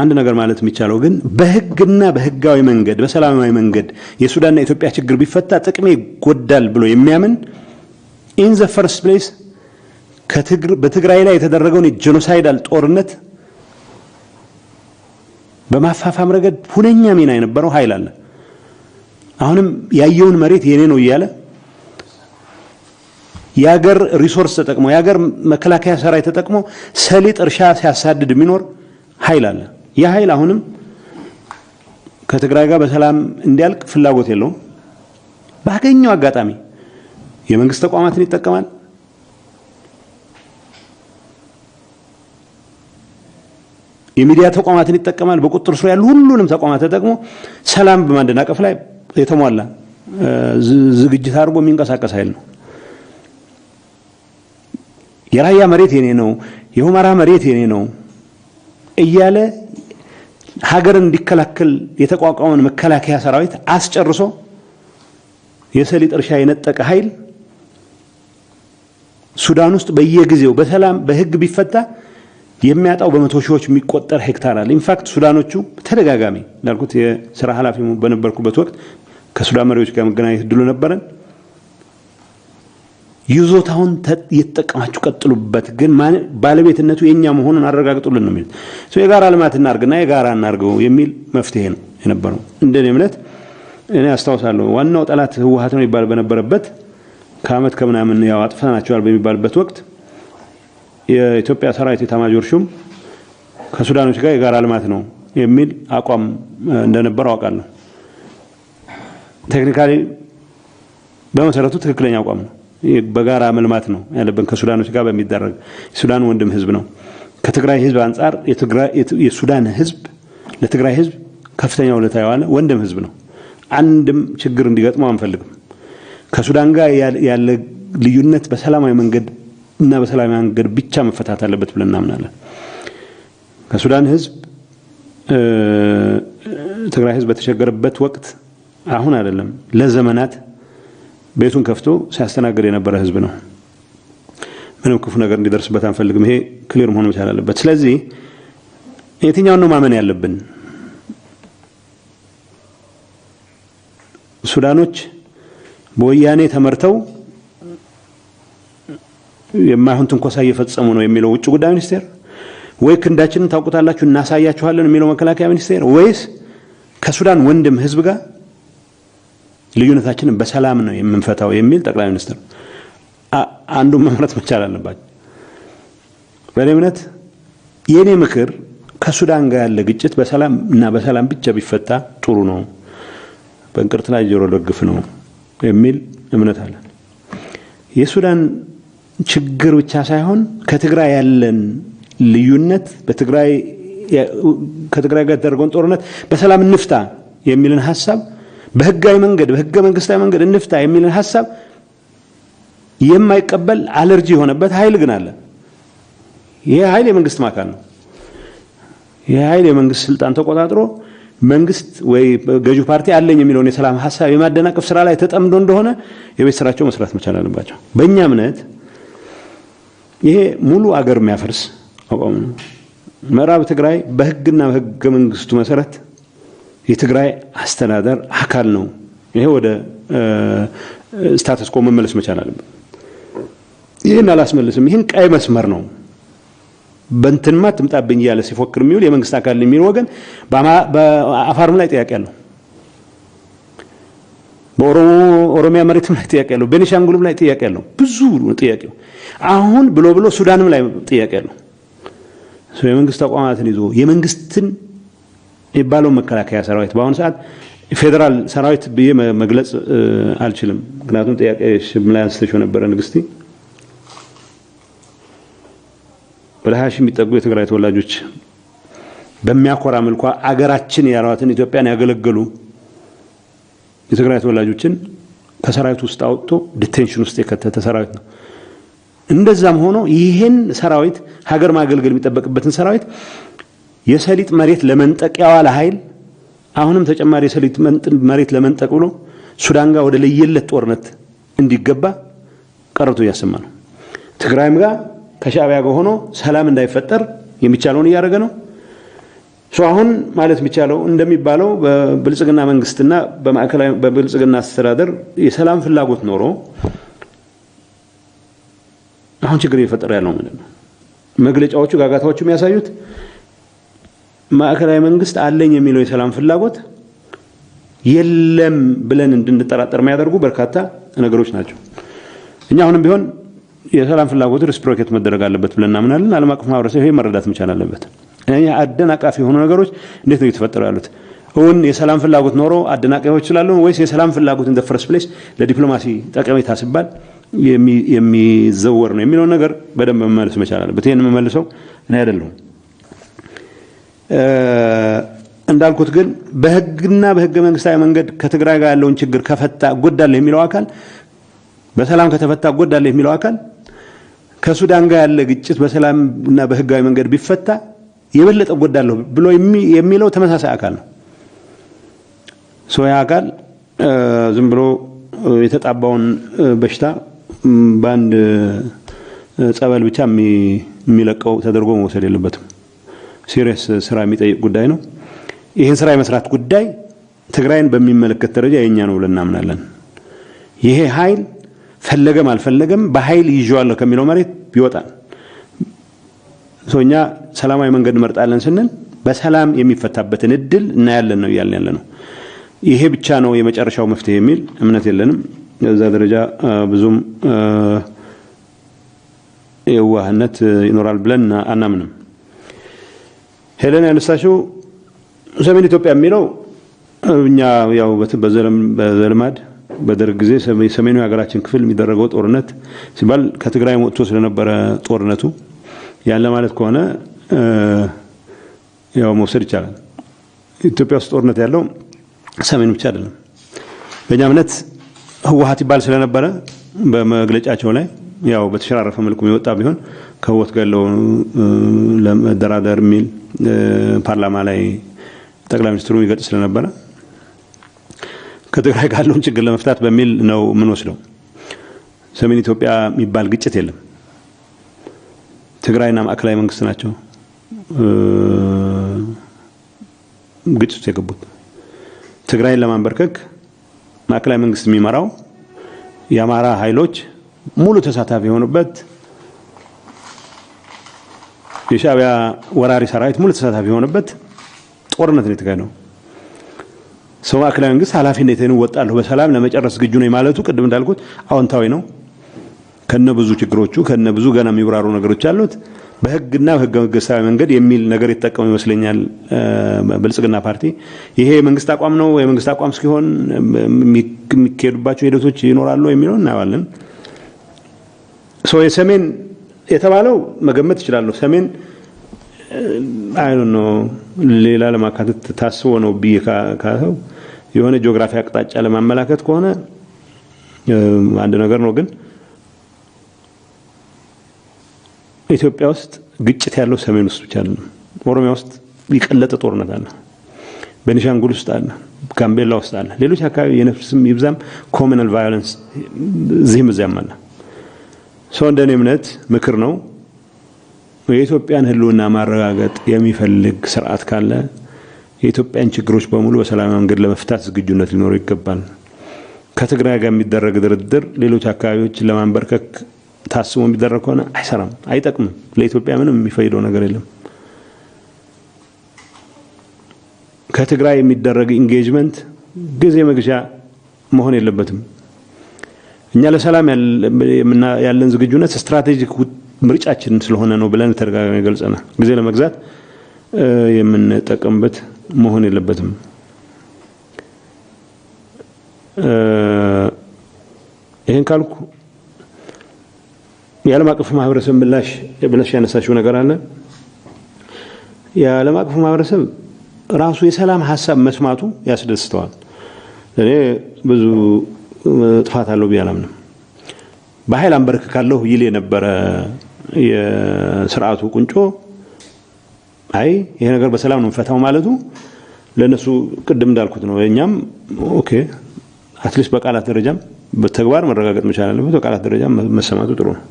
አንድ ነገር ማለት የሚቻለው ግን በህግና በህጋዊ መንገድ በሰላማዊ መንገድ የሱዳንና የኢትዮጵያ ችግር ቢፈታ ጥቅሜ ይጎዳል ብሎ የሚያምን ኢን ዘ ፈርስት ፕሌስ በትግራይ ላይ የተደረገውን የጄኖሳይዳል ጦርነት በማፋፋም ረገድ ሁነኛ ሚና የነበረው ኃይል አለ። አሁንም ያየውን መሬት የኔ ነው እያለ ያገር ሪሶርስ ተጠቅሞ ያገር መከላከያ ሰራዊት ተጠቅሞ ሰሊጥ እርሻ ሲያሳድድ የሚኖር ኃይል አለ። ያ ኃይል አሁንም ከትግራይ ጋር በሰላም እንዲያልቅ ፍላጎት የለውም። ባገኘው አጋጣሚ የመንግስት ተቋማትን ይጠቀማል፣ የሚዲያ ተቋማትን ይጠቀማል። በቁጥጥር ስር ያሉ ሁሉንም ተቋማት ተጠቅሞ ሰላም በማንደናቀፍ ላይ የተሟላ ዝግጅት አድርጎ የሚንቀሳቀስ ኃይል ነው። የራያ መሬት የኔ ነው፣ የሁመራ መሬት የኔ ነው እያለ ሀገርን እንዲከላከል የተቋቋመውን መከላከያ ሰራዊት አስጨርሶ የሰሊጥ እርሻ የነጠቀ ኃይል ሱዳን ውስጥ በየጊዜው በሰላም በህግ ቢፈታ የሚያጣው በመቶ ሺዎች የሚቆጠር ሄክታር አለ። ኢንፋክት ሱዳኖቹ ተደጋጋሚ እንዳልኩት የሥራ ኃላፊ በነበርኩበት ወቅት ከሱዳን መሪዎች ጋር መገናኘት ድሉ ነበረን። ይዞታውን የተጠቀማችሁ ቀጥሉበት፣ ግን ባለቤትነቱ የኛ መሆኑን አረጋግጡልን ነው የሚሉት። የጋራ ልማት እናርግና የጋራ እናርገው የሚል መፍትሄ ነው የነበረው። እንደኔ እምነት እኔ አስታውሳለሁ ዋናው ጠላት ህወሓት ነው ይባል በነበረበት ከአመት ከምናምን ያው አጥፈናቸዋል በሚባልበት ወቅት የኢትዮጵያ ሰራዊት ኤታማዦር ሹም ከሱዳኖች ጋር የጋራ ልማት ነው የሚል አቋም እንደነበር አውቃለሁ። ቴክኒካሊ በመሰረቱ ትክክለኛ አቋም ነው። በጋራ መልማት ነው ያለብን ከሱዳኖች ጋር በሚደረግ ሱዳን ወንድም ህዝብ ነው። ከትግራይ ህዝብ አንፃር የሱዳን ህዝብ ለትግራይ ህዝብ ከፍተኛ ውለታ ያዋለ ወንድም ህዝብ ነው። አንድም ችግር እንዲገጥመው አንፈልግም። ከሱዳን ጋር ያለ ልዩነት በሰላማዊ መንገድ እና በሰላማዊ መንገድ ብቻ መፈታት አለበት ብለን እናምናለን። ከሱዳን ህዝብ ትግራይ ህዝብ በተቸገረበት ወቅት አሁን አይደለም ለዘመናት ቤቱን ከፍቶ ሲያስተናግድ የነበረ ህዝብ ነው። ምንም ክፉ ነገር እንዲደርስበት አንፈልግም። ይሄ ክሊር መሆን መቻል አለበት። ስለዚህ የትኛውን ነው ማመን ያለብን? ሱዳኖች በወያኔ ተመርተው የማይሆን ትንኮሳ እየፈጸሙ ነው የሚለው ውጭ ጉዳይ ሚኒስቴር፣ ወይ ክንዳችንን ታውቁታላችሁ እናሳያችኋለን የሚለው መከላከያ ሚኒስቴር፣ ወይስ ከሱዳን ወንድም ህዝብ ጋር ልዩነታችንን በሰላም ነው የምንፈታው የሚል ጠቅላይ ሚኒስትር አንዱን መምረጥ መቻል አለባቸው። በእኔ እምነት የኔ ምክር ከሱዳን ጋር ያለ ግጭት በሰላም እና በሰላም ብቻ ቢፈታ ጥሩ ነው፣ በእንቅርት ላይ ጆሮ ደግፍ ነው የሚል እምነት አለ። የሱዳን ችግር ብቻ ሳይሆን ከትግራይ ያለን ልዩነት ከትግራይ ጋር የተደረገውን ጦርነት በሰላም እንፍታ የሚልን ሐሳብ በህጋዊ መንገድ በህገ መንግስታዊ መንገድ እንፍታ የሚልን ሐሳብ የማይቀበል አለርጂ የሆነበት ኃይል ግን አለ። ይሄ ኃይል የመንግስት ማካል ነው። ይሄ ኃይል የመንግስት ስልጣን ተቆጣጥሮ መንግስት ወይ ገዢው ፓርቲ አለኝ የሚለውን የሰላም ሐሳብ የማደናቀፍ ስራ ላይ ተጠምዶ እንደሆነ የቤት ስራቸው መስራት መቻል አለባቸው። በእኛ እምነት ይሄ ሙሉ አገር የሚያፈርስ አቋም ነው። ምዕራብ ትግራይ በህግና በህገ መንግስቱ መሰረት የትግራይ አስተዳደር አካል ነው። ይሄ ወደ ስታተስ ኮ መመለስ መቻል አለበት። ይሄን አላስመልስም። ይሄን ቀይ መስመር ነው። በእንትንማ ትምጣብኝ ያለ ሲፎክር የሚውል የመንግስት አካል የሚል ወገን በአፋርም ላይ ጥያቄ አለው። በኦሮሚያ መሬትም ላይ ጥያቄ አለው። ቤኒሻንጉልም ላይ ጥያቄ አለው። ብዙ ጥያቄው አሁን ብሎ ሱዳንም ላይ ጥያቄ አለው። የመንግስት ተቋማትን ይዞ የመንግስትን የባለው መከላከያ ሰራዊት በአሁኑ ሰዓት ፌደራል ሰራዊት ብዬ መግለጽ አልችልም። ምክንያቱም ጥያቄሽ ላይ አንስተሽው ነበር ንግስቲ። ወደ 20 ሺህ የሚጠጉ የትግራይ ተወላጆች በሚያኮራ መልኩ አገራችን ያሏትን ኢትዮጵያን ያገለገሉ የትግራይ ተወላጆችን ከሰራዊት ውስጥ አውጥቶ ዲቴንሽን ውስጥ የከተተ ሰራዊት ነው። እንደዛም ሆኖ ይሄን ሰራዊት ሀገር ማገልገል የሚጠበቅበትን ሰራዊት የሰሊጥ መሬት ለመንጠቅ ያዋለ ኃይል አሁንም ተጨማሪ የሰሊጥ መሬት ለመንጠቅ ብሎ ሱዳን ጋር ወደ ለየለት ጦርነት እንዲገባ ቀርቶ እያሰማ ነው። ትግራይም ጋር ከሻዕቢያ ጋር ሆኖ ሰላም እንዳይፈጠር የሚቻለውን እያደረገ ነው። አሁን ማለት የሚቻለው እንደሚባለው በብልጽግና መንግስትና በማዕከላዊ በብልጽግና አስተዳደር የሰላም ፍላጎት ኖሮ አሁን ችግር እየፈጠረ ያለው ማለት ነው። መግለጫዎቹ ጋጋታዎቹ የሚያሳዩት ማዕከላዊ መንግስት አለኝ የሚለው የሰላም ፍላጎት የለም ብለን እንድንጠራጠር የሚያደርጉ በርካታ ነገሮች ናቸው። እኛ አሁንም ቢሆን የሰላም ፍላጎት ሪስፕሮኬት መደረግ አለበት ብለን እናምናለን። ዓለም አቀፍ ማህበረሰብ ይሄ መረዳት መቻል አለበት። እኛ አደናቃፊ የሆኑ ነገሮች እንዴት ነው እየተፈጠሩ ያሉት? እውን የሰላም ፍላጎት ኖሮ አደናቃፊዎች ስላሉ ወይስ የሰላም ፍላጎት እንደ ፈርስት ፕሌስ ለዲፕሎማሲ ጠቀሜታ ሲባል የሚዘወር ነው የሚለው ነገር በደንብ መመለስ መቻል አለበት። ይሄን መመልሰው እኔ አይደለሁም። እንዳልኩት ግን በህግና በህገ መንግስታዊ መንገድ ከትግራይ ጋር ያለውን ችግር ከፈታ ጎዳለ የሚለው አካል በሰላም ከተፈታ ጎዳለ የሚለው አካል ከሱዳን ጋር ያለ ግጭት በሰላምና በህጋዊ መንገድ ቢፈታ የበለጠ ጎዳለሁ ብሎ የሚለው ተመሳሳይ አካል ነው። ያ አካል ዝም ብሎ የተጣባውን በሽታ በአንድ ጸበል ብቻ የሚለቀው ተደርጎ መወሰድ የለበትም። ሲሪየስ ስራ የሚጠይቅ ጉዳይ ነው። ይሄን ስራ የመስራት ጉዳይ ትግራይን በሚመለከት ደረጃ የኛ ነው ብለን እናምናለን። ይሄ ኃይል ፈለገም አልፈለገም በኃይል ይዤዋለሁ ከሚለው መሬት ቢወጣ እኛ ሰላማዊ መንገድ መርጣለን ስንል በሰላም የሚፈታበትን እድል እናያለን ነው እያልን ያለ ነው። ይሄ ብቻ ነው የመጨረሻው መፍትሄ የሚል እምነት የለንም። በዛ ደረጃ ብዙም የዋህነት ይኖራል ብለን አናምንም። ሄለን ያነሳሽው ሰሜን ኢትዮጵያ የሚለው እኛ ያው በዘልማድ በደርግ ጊዜ ሰሜኑ የሀገራችን ክፍል የሚደረገው ጦርነት ሲባል ከትግራይ ወጥቶ ስለነበረ ጦርነቱ ያለ ማለት ከሆነ ያው መውሰድ ይቻላል። ኢትዮጵያ ውስጥ ጦርነት ያለው ሰሜን ብቻ አይደለም። በእኛ እምነት ህወሓት ይባል ስለነበረ በመግለጫቸው ላይ ያው በተሸራረፈ መልኩ የወጣ ቢሆን ከህወሓት ጋር ለመደራደር የሚል ፓርላማ ላይ ጠቅላይ ሚኒስትሩ ይገልጽ ስለነበረ ከትግራይ ጋር ያለውን ችግር ለመፍታት በሚል ነው ምን ወስደው። ሰሜን ኢትዮጵያ የሚባል ግጭት የለም። ትግራይና ማዕከላዊ መንግስት ናቸው ግጭት የገቡት። ትግራይን ለማንበርከክ ማዕከላዊ መንግስት የሚመራው የአማራ ኃይሎች ሙሉ ተሳታፊ የሆኑበት የሻዕቢያ ወራሪ ሰራዊት ሙሉ ተሳታፊ የሆነበት ጦርነት ነው የተካሄደው። ማዕከላዊ መንግስት ኃላፊነቱን ወጣለሁ በሰላም ለመጨረስ ግጁ ነው ማለቱ ቅድም እንዳልኩት አዎንታዊ ነው። ከነብዙ ችግሮቹ ከነብዙ ገና የሚብራሩ ነገሮች አሉት። በህግና በህገ መንግስታዊ መንገድ የሚል ነገር የተጠቀመ ይመስለኛል ብልጽግና ፓርቲ። ይሄ የመንግስት አቋም ነው። የመንግስት አቋም እስኪሆን የሚካሄዱባቸው ሂደቶች ይኖራሉ የሚለው እናያለን። የሰሜን የተባለው መገመት ይችላል። ሰሜን አይ ዶንት ኖ ሌላ ለማካተት ታስቦ ነው ካለው የሆነ ጂኦግራፊ አቅጣጫ ለማመላከት ከሆነ አንድ ነገር ነው። ግን ኢትዮጵያ ውስጥ ግጭት ያለው ሰሜን ውስጥ ብቻ አይደለም። ኦሮሚያ ውስጥ ይቀለጠ ጦርነት አለ። ቤኒሻንጉል ውስጥ አለ። ጋምቤላ ውስጥ አለ። ሌሎች አካባቢ የነፍስም ይብዛም ኮሙናል ቫዮለንስ እዚህም እዚያም አለ። እንደኔ እምነት ምክር ነው የኢትዮጵያን ህልውና ማረጋገጥ የሚፈልግ ስርዓት ካለ የኢትዮጵያን ችግሮች በሙሉ በሰላማዊ መንገድ ለመፍታት ዝግጁነት ሊኖር ይገባል። ከትግራይ ጋር የሚደረግ ድርድር ሌሎች አካባቢዎች ለማንበርከክ ታስቦ የሚደረግ ከሆነ አይሰራም፣ አይጠቅምም። ለኢትዮጵያ ምንም የሚፈይደው ነገር የለም። ከትግራይ የሚደረግ ኢንጌጅመንት ጊዜ መግዣ መሆን የለበትም። እኛ ለሰላም ያለን ዝግጁነት ስትራቴጂክ ምርጫችን ስለሆነ ነው ብለን ተደጋጋሚ ገልጸናል። ጊዜ ለመግዛት የምንጠቀምበት መሆን የለበትም። ይሄን ካልኩ የዓለም አቀፍ ማህበረሰብ ምላሽ ብለሽ ያነሳሽው ነገር አለ። የዓለም አቀፍ ማህበረሰብ ራሱ የሰላም ሐሳብ መስማቱ ያስደስተዋል። እኔ ብዙ ጥፋት አለው ቢያላምንም በኃይል አንበረክካለሁ ይል የነበረ የሥርዓቱ ቁንጮ አይ ይሄ ነገር በሰላም ነው ፈታው ማለቱ ለነሱ ቅድም እንዳልኩት ነው። እኛም ኦኬ አትሊስት በቃላት ደረጃም በተግባር መረጋገጥ መቻል አለበት። በቃላት ደረጃም መሰማቱ ጥሩ ነው።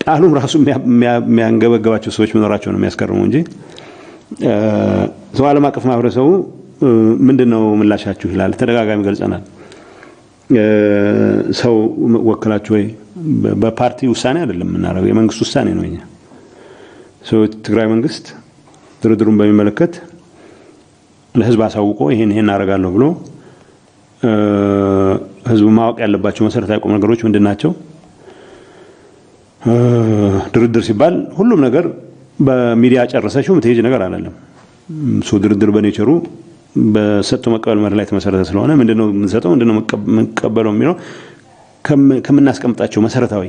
ቃሉም ራሱ የሚያንገበገባቸው ሰዎች መኖራቸው ነው የሚያስከርመው እንጂ ዓለም አቀፍ ማህበረሰቡ ምንድነው ምላሻችሁ ይላል። ተደጋጋሚ ገልጸናል። ሰው ወክላችሁ ወይ በፓርቲ ውሳኔ አይደለም እናረጋው የመንግስት ውሳኔ ነው። እኛ ትግራይ መንግስት ድርድሩን በሚመለከት ለህዝብ አሳውቆ ይሄን አረጋለሁ ብሎ ህዝቡ ማወቅ ያለባቸው መሰረታዊ ቁም ነገሮች ምንድናቸው? ድርድር ሲባል ሁሉም ነገር በሚዲያ ጨረሰሽው ምትሄጂ ነገር አይደለም። ድርድር በኔቸሩ በሰጥቶ መቀበል መርህ ላይ ተመሰረተ ስለሆነ ምንድነው የምንሰጠው ምንድነው መቀበለው የሚለው ከምናስቀምጣቸው መሰረታዊ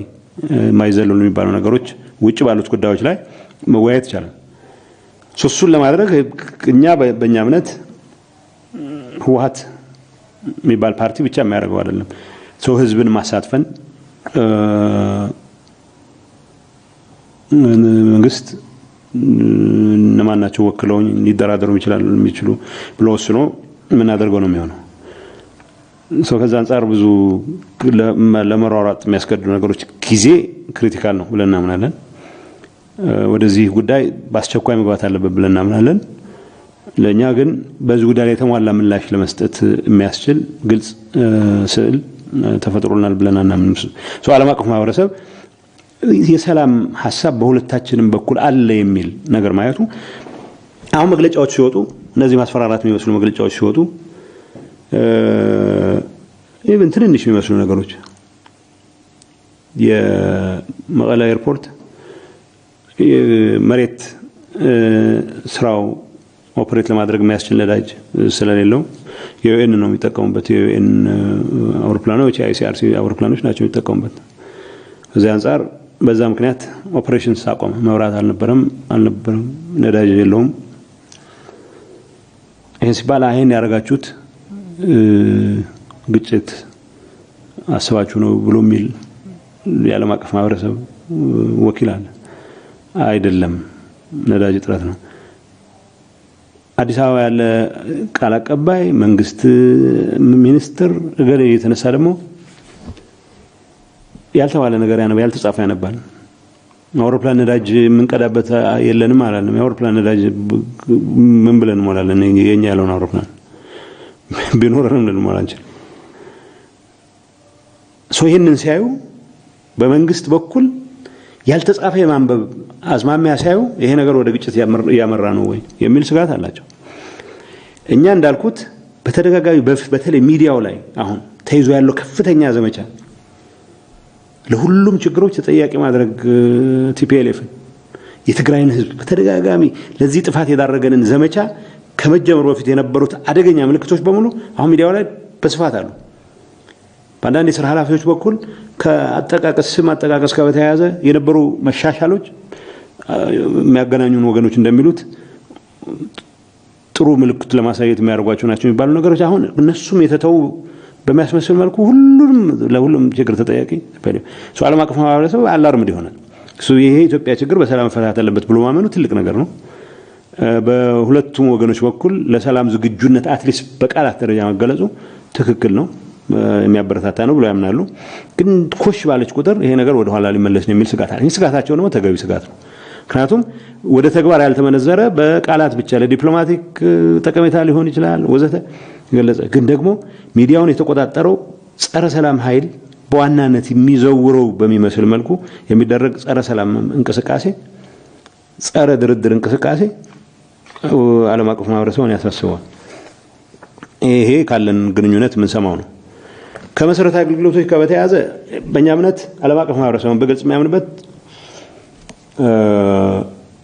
ማይዘለሉ የሚባሉ ነገሮች ውጭ ባሉት ጉዳዮች ላይ መወያየት ይቻላል። እሱን ለማድረግ እኛ በእኛ እምነት ህወሓት የሚባል ፓርቲ ብቻ የሚያደርገው አይደለም። ህዝብን ማሳትፈን መንግስት እነማናቸው ወክለው ሊደራደሩ የሚችሉ ብሎ ወስኖ ምን አደርገው ነው የሚሆነው። ከዛ አንፃር ብዙ ለመሯሯጥ የሚያስገድዱ ነገሮች ጊዜ ክሪቲካል ነው ብለን እናምናለን። ወደዚህ ጉዳይ በአስቸኳይ መግባት አለበት ብለን እናምናለን። ለኛ ግን በዚህ ጉዳይ ላይ የተሟላ ምላሽ ለመስጠት የሚያስችል ግልጽ ስዕል ተፈጥሮናል ብለን እናምንም። ዓለም አቀፍ ማህበረሰብ የሰላም ሐሳብ በሁለታችንም በኩል አለ የሚል ነገር ማየቱ አሁን መግለጫዎች ሲወጡ እነዚህ ማስፈራራት የሚመስሉ መግለጫዎች ሲወጡ ኢቭን ትንንሽ የሚመስሉ ነገሮች የመቀለ ኤርፖርት መሬት ስራው ኦፕሬት ለማድረግ የሚያስችል ነዳጅ ስለሌለው የዩኤን ነው የሚጠቀሙበት። የዩኤን አውሮፕላኖች አይሲአርሲ አውሮፕላኖች ናቸው የሚጠቀሙበት። እዚህ አንፃር በዛ ምክንያት ኦፕሬሽን ሳቆም መብራት አልነበረም ነዳጅ የለውም። ይሄን ሲባል አይን ያረጋችሁት ግጭት አስባችሁ ነው ብሎ የሚል የዓለም አቀፍ ማህበረሰብ ወኪል አለ። አይደለም ነዳጅ እጥረት ነው። አዲስ አበባ ያለ ቃል አቀባይ መንግስት ሚኒስትር ገለ የተነሳ ደግሞ ያልተባለ ነገር ያልተጻፈ ያነባል። አውሮፕላን ነዳጅ የምንቀዳበት የለንም አላለም። የአውሮፕላን ነዳጅ ምን ብለን እንሞላለን? የኛ ያለውን አውሮፕላን ቢኖርንም ልንሞላ አንችልም። ይሄንን ሲያዩ በመንግስት በኩል ያልተጻፈ የማንበብ አዝማሚያ ሲያዩ ይሄ ነገር ወደ ግጭት ያመራ ነው ወይ የሚል ስጋት አላቸው። እኛ እንዳልኩት በተደጋጋሚ በተለይ ሚዲያው ላይ አሁን ተይዞ ያለው ከፍተኛ ዘመቻ ለሁሉም ችግሮች ተጠያቂ ማድረግ ቲፒኤልኤፍ የትግራይን ህዝብ በተደጋጋሚ ለዚህ ጥፋት የዳረገንን ዘመቻ ከመጀመሩ በፊት የነበሩት አደገኛ ምልክቶች በሙሉ አሁን ሚዲያው ላይ በስፋት አሉ። በአንዳንድ የሥራ ኃላፊዎች በኩል ከአጠቃቀስ ስም አጠቃቀስ ጋር በተያያዘ የነበሩ መሻሻሎች የሚያገናኙን ወገኖች እንደሚሉት ጥሩ ምልክት ለማሳየት የሚያደርጓቸው ናቸው የሚባሉ ነገሮች አሁን እነሱም የተተው በሚያስመስል መልኩ ለሁሉም ችግር ተጠያቂ ዓለም አቀፍ ማህበረሰብ አላርምድ ይሆናል። ይሄ ኢትዮጵያ ችግር በሰላም መፈታት አለበት ብሎ ማመኑ ትልቅ ነገር ነው። በሁለቱም ወገኖች በኩል ለሰላም ዝግጁነት አትሊስት በቃላት ደረጃ መገለጹ ትክክል ነው፣ የሚያበረታታ ነው ብሎ ያምናሉ። ግን ኮሽ ባለች ቁጥር ይሄ ነገር ወደ ኋላ ሊመለስ ነው የሚል ስጋት አለ። ይሄ ስጋታቸው ነው ተገቢ ስጋት ነው። ምክንያቱም ወደ ተግባር ያልተመነዘረ በቃላት ብቻ ለዲፕሎማቲክ ጠቀሜታ ሊሆን ይችላል ወዘተ ገለጸ። ግን ደግሞ ሚዲያውን የተቆጣጠረው ጸረ ሰላም ኃይል በዋናነት የሚዘውረው በሚመስል መልኩ የሚደረግ ጸረ ሰላም እንቅስቃሴ ጸረ ድርድር እንቅስቃሴ ዓለም አቀፍ ማህበረሰቡን ያሳስባል። ይሄ ካለን ግንኙነት ምን ሰማው ነው። ከመሰረታዊ አገልግሎቶች ጋር በተያያዘ በእኛ እምነት ዓለም አቀፍ ማህበረሰቡን በግልጽ የሚያምንበት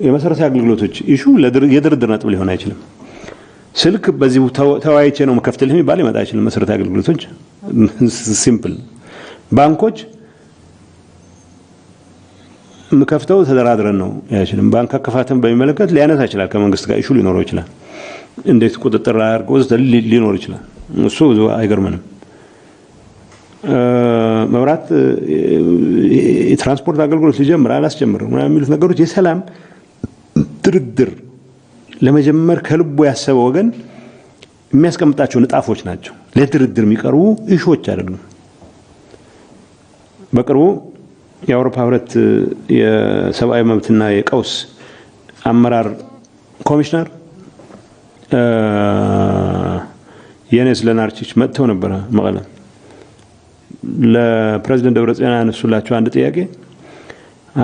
የመሰረታዊ አገልግሎቶች ኢሹ የድርድር ነጥብ ሊሆን አይችልም። ስልክ በዚህ ተወያይቼ ነው መከፍተልህ የሚባል ይመጣ አይችልም። መሰረታዊ አገልግሎቶች ሲምፕል ባንኮች መከፍተው ተደራድረን ነው አይችልም። ባንክ አከፋተን በሚመለከት ሊያነሳ ይችላል። ከመንግስት ጋር ኢሹ ሊኖረው ይችላል። እንዴት ቁጥጥር አድርጎ ሊኖር ይችላል። እሱ ብዙ አይገርምንም። መብራት የትራንስፖርት አገልግሎት ሊጀምር አላስጀምር ምናምን የሚሉት ነገሮች የሰላም ድርድር ለመጀመር ከልቦ ያሰበ ወገን የሚያስቀምጣቸው ንጣፎች ናቸው። ለድርድር የሚቀርቡ ኢሹዎች አይደሉም። በቅርቡ የአውሮፓ ህብረት የሰብአዊ መብትና የቀውስ አመራር ኮሚሽነር የኔስ ለናርቺች መጥተው ነበር መቀለ። ለፕሬዝዳንት ደብረጽዮን ያነሱላቸው አንድ ጥያቄ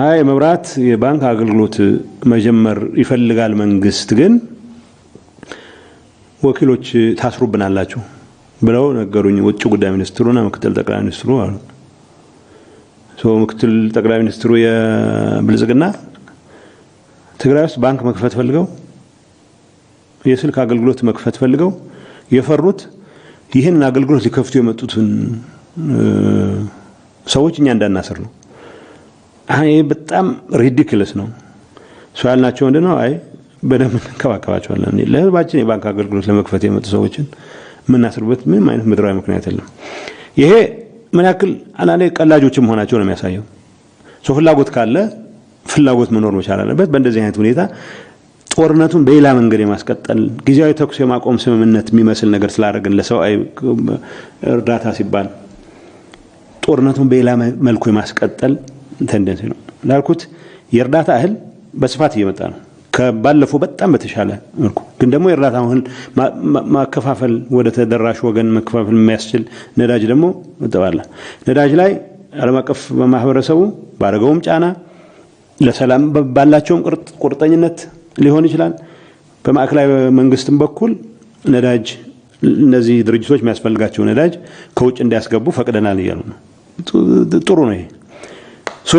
አይ መብራት የባንክ አገልግሎት መጀመር ይፈልጋል መንግስት ግን ወኪሎች ታስሩብናላችሁ ብለው ነገሩኝ። ውጭ ጉዳይ ሚኒስትሩና ምክትል ጠቅላይ ሚኒስትሩ አሉ። ምክትል ጠቅላይ ሚኒስትሩ የብልጽግና ትግራይ ውስጥ ባንክ መክፈት ፈልገው የስልክ አገልግሎት መክፈት ፈልገው የፈሩት ይሄን አገልግሎት ሊከፍቱ የመጡትን ሰዎች እኛ እንዳናስር ነው። አይ በጣም ሪዲኩለስ ነው። ያልናቸው እንደነው አይ በደም እንከባከባቸዋለን። ለህዝባችን የባንክ አገልግሎት ለመክፈት የመጡ ሰዎችን ምናስርበት ምንም አይነት ምድራዊ ምክንያት የለም። ይሄ ምን ያክል አላለ ቀላጆችም መሆናቸው ነው የሚያሳየው። ፍላጎት ካለ ፍላጎት መኖር መቻል አለበት። በእንደዚህ አይነት ሁኔታ ጦርነቱን በሌላ መንገድ የማስቀጠል ጊዜያዊ ተኩስ የማቆም ስምምነት የሚመስል ነገር ስላደረግን ለሰብአዊ እርዳታ ሲባል ጦርነቱን በሌላ መልኩ የማስቀጠል ቴንደንሲ ነው። ላልኩት የእርዳታ እህል በስፋት እየመጣ ነው ከባለፈው በጣም በተሻለ መልኩ። ግን ደግሞ የእርዳታ እህል ማከፋፈል ወደ ተደራሽ ወገን መከፋፈል የሚያስችል ነዳጅ ደግሞ ተባለ። ነዳጅ ላይ ዓለም አቀፍ ማህበረሰቡ ባረገውም ጫና ለሰላም ባላቸውም ቁርጠኝነት ሊሆን ይችላል። በማዕከላዊ መንግስትም በኩል ነዳጅ እነዚህ ድርጅቶች የሚያስፈልጋቸው ነዳጅ ከውጭ እንዲያስገቡ ፈቅደናል እያሉ ነው። ጥሩ ነው ይሄ።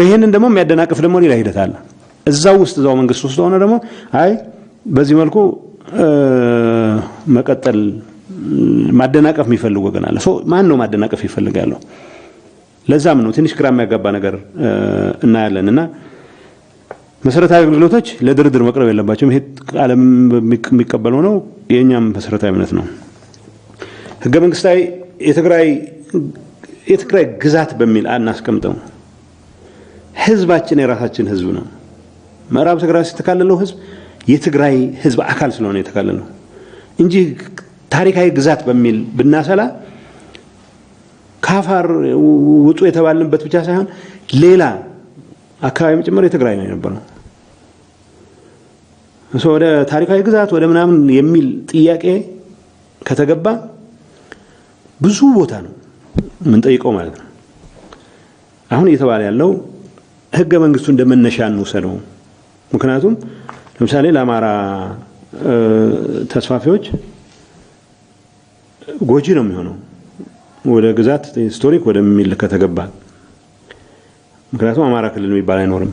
ይሄንን ደግሞ የሚያደናቅፍ ደግሞ ሌላ ሂደት አለ። እዛው መንግስት ውስጥ ሆነ ደግሞ አይ በዚህ መልኩ መቀጠል ማደናቀፍ የሚፈልግ ወገን አለ። ማን ነው ማደናቀፍ ይፈልጋል? ለዛም ነው ትንሽ ግራ የሚያጋባ ነገር እናያለንና መሰረታዊ አገልግሎቶች ለድርድር መቅረብ የለባቸውም። ይሄ ዓለም የሚቀበለው ነው። የኛም መሰረታዊ እምነት ነው። ህገ መንግስታዊ የትግራይ ግዛት በሚል አናስቀምጠው። ህዝባችን የራሳችን ህዝብ ነው። ምዕራብ ትግራይ የተካለለው ህዝብ የትግራይ ህዝብ አካል ስለሆነ የተካለለው እንጂ ታሪካዊ ግዛት በሚል ብናሰላ ካፋር ውጡ የተባልንበት ብቻ ሳይሆን ሌላ አካባቢ ጭምር የትግራይ ነው የነበረው። ወደ ታሪካዊ ግዛት ወደ ምናምን የሚል ጥያቄ ከተገባ ብዙ ቦታ ነው ምን ጠይቀው ማለት ነው። አሁን እየተባለ ያለው ህገ መንግስቱ እንደመነሻ እንውሰደው። ምክንያቱም ለምሳሌ ለአማራ ተስፋፊዎች ጎጂ ነው የሚሆነው ወደ ግዛት ሂስቶሪክ ወደሚል ከተገባ። ምክንያቱም አማራ ክልል የሚባል አይኖርም።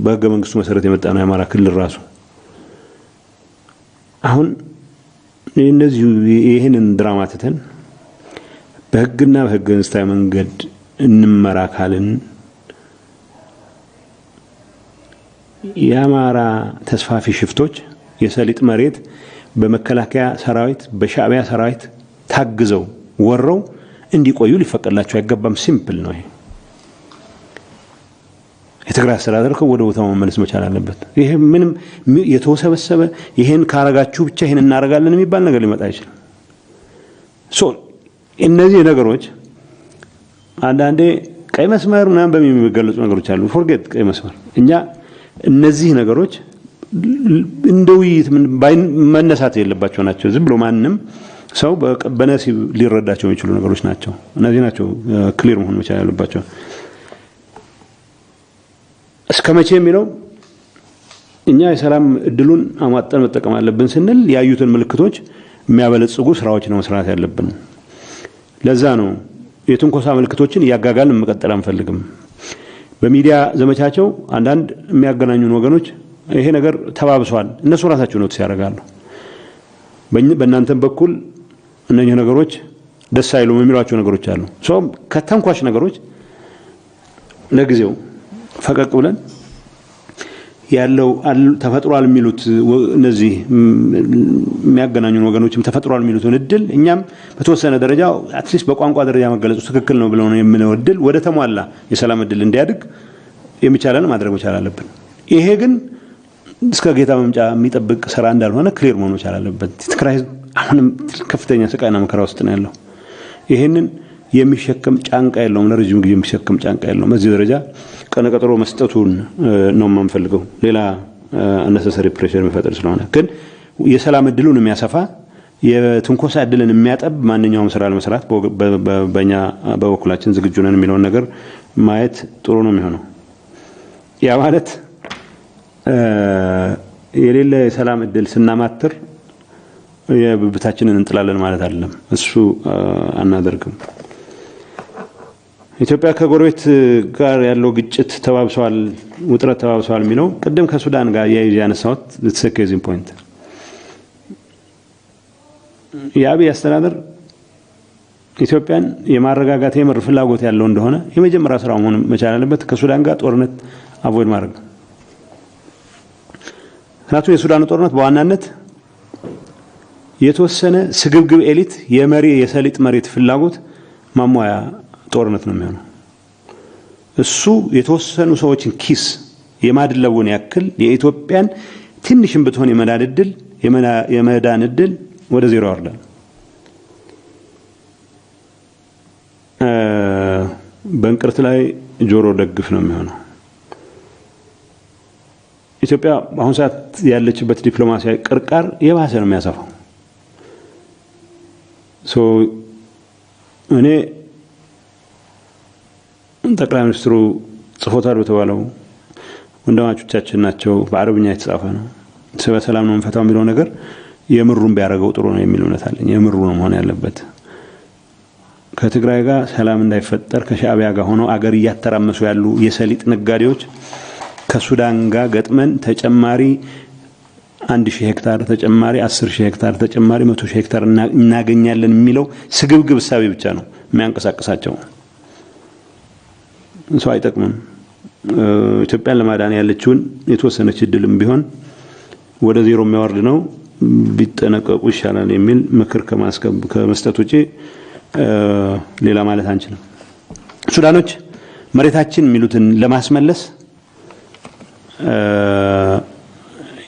በህገ መንግስቱ መሰረት የመጣ ነው የአማራ ክልል ራሱ። አሁን እነዚህ ይሄንን ድራማ ተተን በህግና በህገ መንግስታዊ መንገድ እንመራ ካልን የአማራ ተስፋፊ ሽፍቶች የሰሊጥ መሬት በመከላከያ ሰራዊት በሻዕቢያ ሰራዊት ታግዘው ወረው እንዲቆዩ ሊፈቀድላቸው አይገባም። ሲምፕል ነው ይሄ። የትግራይ አስተዳደር ወደ ቦታው መመለስ መቻል አለበት። ይሄ ምንም የተወሰበሰበ ይሄን ካረጋችሁ ብቻ ይሄን እናረጋለን የሚባል ነገር ሊመጣ አይችልም። እነዚህ ነገሮች አንዳንዴ ቀይ መስመር ምናምን በሚገለጹ ነገሮች አሉ። ፎርጌት ቀይ መስመር እኛ እነዚህ ነገሮች እንደው መነሳት የለባቸው ናቸው። ዝም ብሎ ማንንም ሰው በነሲብ ሊረዳቸው የሚችሉ ነገሮች ናቸው። እነዚህ ናቸው ክሊር መሆን መቻል ያለባቸው። እስከመቼ የሚለው እኛ የሰላም እድሉን አሟጠን መጠቀም አለብን ስንል ያዩትን ምልክቶች የሚያበለጽጉ ስራዎች ነው መስራት ያለብን። ለዛ ነው የትንኮሳ ምልክቶችን ያጋጋልን መቀጠል አንፈልግም። በሚዲያ ዘመቻቸው አንዳንድ የሚያገናኙን ወገኖች ይሄ ነገር ተባብሷል፣ እነሱ ራሳቸው ነው ያደርጋሉ። በእናንተም በኩል እነኚህ ነገሮች ደስ አይሉም የሚሏቸው ነገሮች አሉ። ከተንኳሽ ነገሮች ለጊዜው ፈቀቅ ብለን ያለው ተፈጥሯል የሚሉት እነዚህ የሚያገናኙን ወገኖችም ተፈጥሯል የሚሉትን እድል እኛም በተወሰነ ደረጃ አትሊስት በቋንቋ ደረጃ መገለጹ ትክክል ነው ብለው ነው የምንለው እድል ወደ ተሟላ የሰላም እድል እንዲያድግ የሚቻለን ማድረግ መቻል አለብን። ይሄ ግን እስከ ጌታ መምጫ የሚጠብቅ ስራ እንዳልሆነ ክሊር መሆን መቻል አለበት። ትግራይ አሁንም ከፍተኛ ስቃይና መከራ ውስጥ ነው ያለው። ይሄንን የሚሸከም ጫንቃ የለውም፣ ለረጅም ጊዜ የሚሸከም ጫንቃ የለውም። በዚህ ደረጃ ቀነቀጥሮ መስጠቱን ነው የምንፈልገው። ሌላ አነሰሰሪ ፕሬሸር የሚፈጥር ስለሆነ ግን የሰላም እድሉን የሚያሰፋ የትንኮሳ እድልን የሚያጠብ ማንኛውም ስራ ለመስራት በእኛ በበኩላችን ዝግጁ ነን የሚለውን ነገር ማየት ጥሩ ነው የሚሆነው። ያ ማለት የሌለ የሰላም እድል ስናማትር የብብታችንን እንጥላለን ማለት አይደለም። እሱ አናደርግም። ኢትዮጵያ ከጎረቤት ጋር ያለው ግጭት ተባብሷል፣ ውጥረት ተባብሷል የሚለው ቅድም ከሱዳን ጋር ያነሳሁት ለተሰከዚን ፖይንት የአብይ አስተዳደር ኢትዮጵያን የማረጋጋት የምር ፍላጎት ያለው እንደሆነ የመጀመሪያ ስራው መሆን መቻል አለበት ከሱዳን ጋር ጦርነት አቮይድ ማድረግ። ምክንያቱም የሱዳን ጦርነት በዋናነት የተወሰነ ስግብግብ ኤሊት የሰሊጥ መሬት ፍላጎት ማሟያ ጦርነት ነው የሚሆነው። እሱ የተወሰኑ ሰዎችን ኪስ የማድለቡን ያክል የኢትዮጵያን ትንሽም ብትሆን የመዳን እድል ወደ ዜሮ ያወርዳል። በእንቅርት ላይ ጆሮ ደግፍ ነው የሚሆነው። ኢትዮጵያ በአሁኑ ሰዓት ያለችበት ዲፕሎማሲያዊ ቅርቃር የባሰ ነው የሚያሰፋው። እኔ ጠቅላይ ሚኒስትሩ ጽፎታል በተባለው ወንድማቾቻችን ናቸው፣ በአረብኛ የተጻፈ ነው፣ በሰላም ነው የምንፈታው የሚለው ነገር የምሩን ቢያደርገው ጥሩ ነው የሚል እምነት አለኝ። የምሩ ነው መሆን ያለበት። ከትግራይ ጋር ሰላም እንዳይፈጠር ከሻዕቢያ ጋር ሆነው አገር እያተራመሱ ያሉ የሰሊጥ ነጋዴዎች ከሱዳን ጋር ገጥመን ተጨማሪ 1000 ሄክታር ተጨማሪ 10000 ሄክታር ተጨማሪ 100000 ሄክታር እናገኛለን የሚለው ስግብግብ ሳቢ ብቻ ነው የሚያንቀሳቅሳቸው። እሱ አይጠቅምም። ኢትዮጵያን ለማዳን ያለችውን የተወሰነች እድልም ቢሆን ወደ ዜሮ የሚያወርድ ነው፣ ቢጠነቀቁ ይሻላል የሚል ምክር ከመስጠት ውጪ ሌላ ማለት አንችልም። ሱዳኖች መሬታችን የሚሉትን ለማስመለስ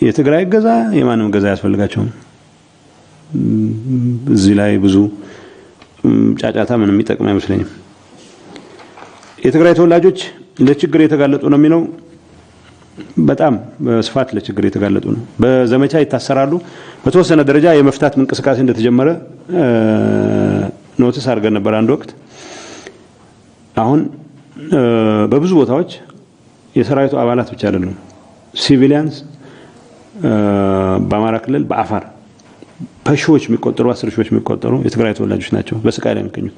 የትግራይ ገዛ የማንም ገዛ ያስፈልጋቸውም። እዚህ ላይ ብዙ ጫጫታ ምንም የሚጠቅም አይመስለኝም። የትግራይ ተወላጆች ለችግር የተጋለጡ ነው የሚለው በጣም በስፋት ለችግር የተጋለጡ ነው። በዘመቻ ይታሰራሉ። በተወሰነ ደረጃ የመፍታት እንቅስቃሴ እንደተጀመረ ኖቲስ አድርገን ነበር አንድ ወቅት። አሁን በብዙ ቦታዎች የሰራዊቱ አባላት ብቻ አይደሉም፣ ሲቪሊያንስ በአማራ ክልል በአፋር በሺዎች የሚቆጠሩ 10 ሺዎች የሚቆጠሩ የትግራይ ተወላጆች ናቸው በስቃይ ላይ የሚገኙት።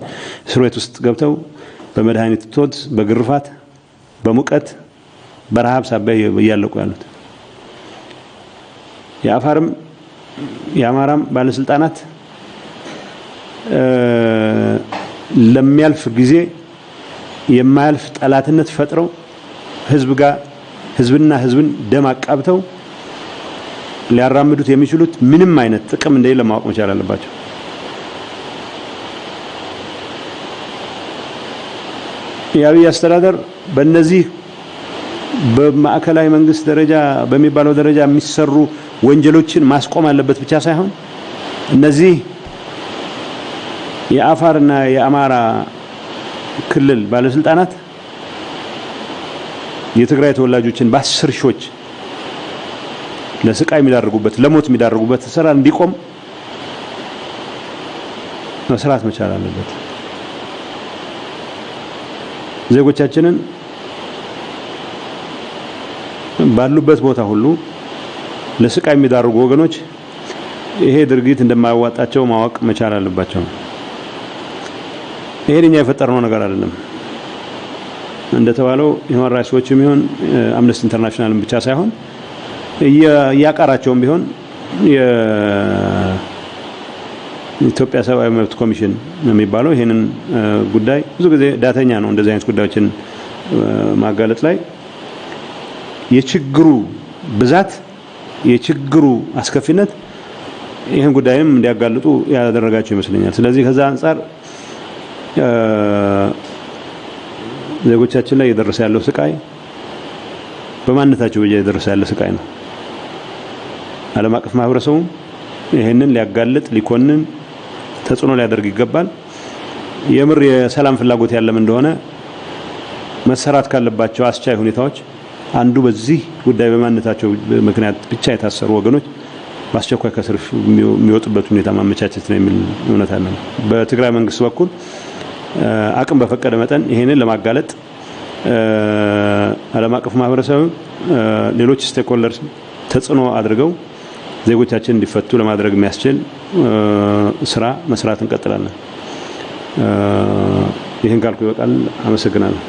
እስር ቤት ውስጥ ገብተው በመድኃኒት እጦት፣ በግርፋት፣ በሙቀት፣ በረሃብ ሳቢያ እያለቁ ያሉት የአፋርም የአማራም ባለስልጣናት ለሚያልፍ ጊዜ የማያልፍ ጠላትነት ፈጥረው ህዝብና ህዝብን ደም አቃብተው ሊያራምዱት የሚችሉት ምንም አይነት ጥቅም እንደሌለ ማወቅ መቻል አለባቸው። የአብይ አስተዳደር በእነዚህ በማዕከላዊ መንግስት ደረጃ በሚባለው ደረጃ የሚሰሩ ወንጀሎችን ማስቆም አለበት ብቻ ሳይሆን እነዚህ የአፋርና የአማራ ክልል ባለስልጣናት የትግራይ ተወላጆችን በ10 ሺዎች ለስቃይ የሚዳርጉበት ለሞት የሚዳርጉበት ስራ እንዲቆም መስራት መቻል አለበት። ዜጎቻችንን ባሉበት ቦታ ሁሉ ለስቃይ የሚዳርጉ ወገኖች ይሄ ድርጊት እንደማያዋጣቸው ማወቅ መቻል አለባቸው። ይሄኛ የፈጠርነው ነገር አይደለም። እንደተባለው ሁማን ራይትስ ዎችም ይሁን አምነስቲ ኢንተርናሽናልም ብቻ ሳይሆን ያቃራቸውም ቢሆን የኢትዮጵያ ሰብአዊ መብት ኮሚሽን የሚባለው ይሄንን ጉዳይ ብዙ ጊዜ ዳተኛ ነው። እንደዚህ አይነት ጉዳዮችን ማጋለጥ ላይ የችግሩ ብዛት የችግሩ አስከፊነት ይሄን ጉዳይም እንዲያጋልጡ ያደረጋቸው ይመስለኛል። ስለዚህ ከዛ አንፃር ዜጎቻችን ላይ እየደረሰ ያለው ስቃይ በማንነታቸው እየደረሰ ያለ ስቃይ ነው። ዓለም አቀፍ ማህበረሰቡ ይሄንን ሊያጋልጥ ሊኮንን ተጽዕኖ ሊያደርግ ይገባል። የምር የሰላም ፍላጎት ያለም እንደሆነ መሰራት ካለባቸው አስቻይ ሁኔታዎች አንዱ በዚህ ጉዳይ በማንነታቸው ምክንያት ብቻ የታሰሩ ወገኖች በአስቸኳይ ከስር የሚወጡበት ሁኔታ ማመቻቸት ነው የሚል እውነት አለ። በትግራይ መንግስት በኩል አቅም በፈቀደ መጠን ይሄንን ለማጋለጥ ዓለም አቀፍ ማህበረሰብ ሌሎች ስቴክሆልደርስ ተጽዕኖ አድርገው ዜጎቻችን እንዲፈቱ ለማድረግ የሚያስችል ስራ መስራት እንቀጥላለን። ይሄን ካልኩ ይበቃል። አመሰግናለሁ።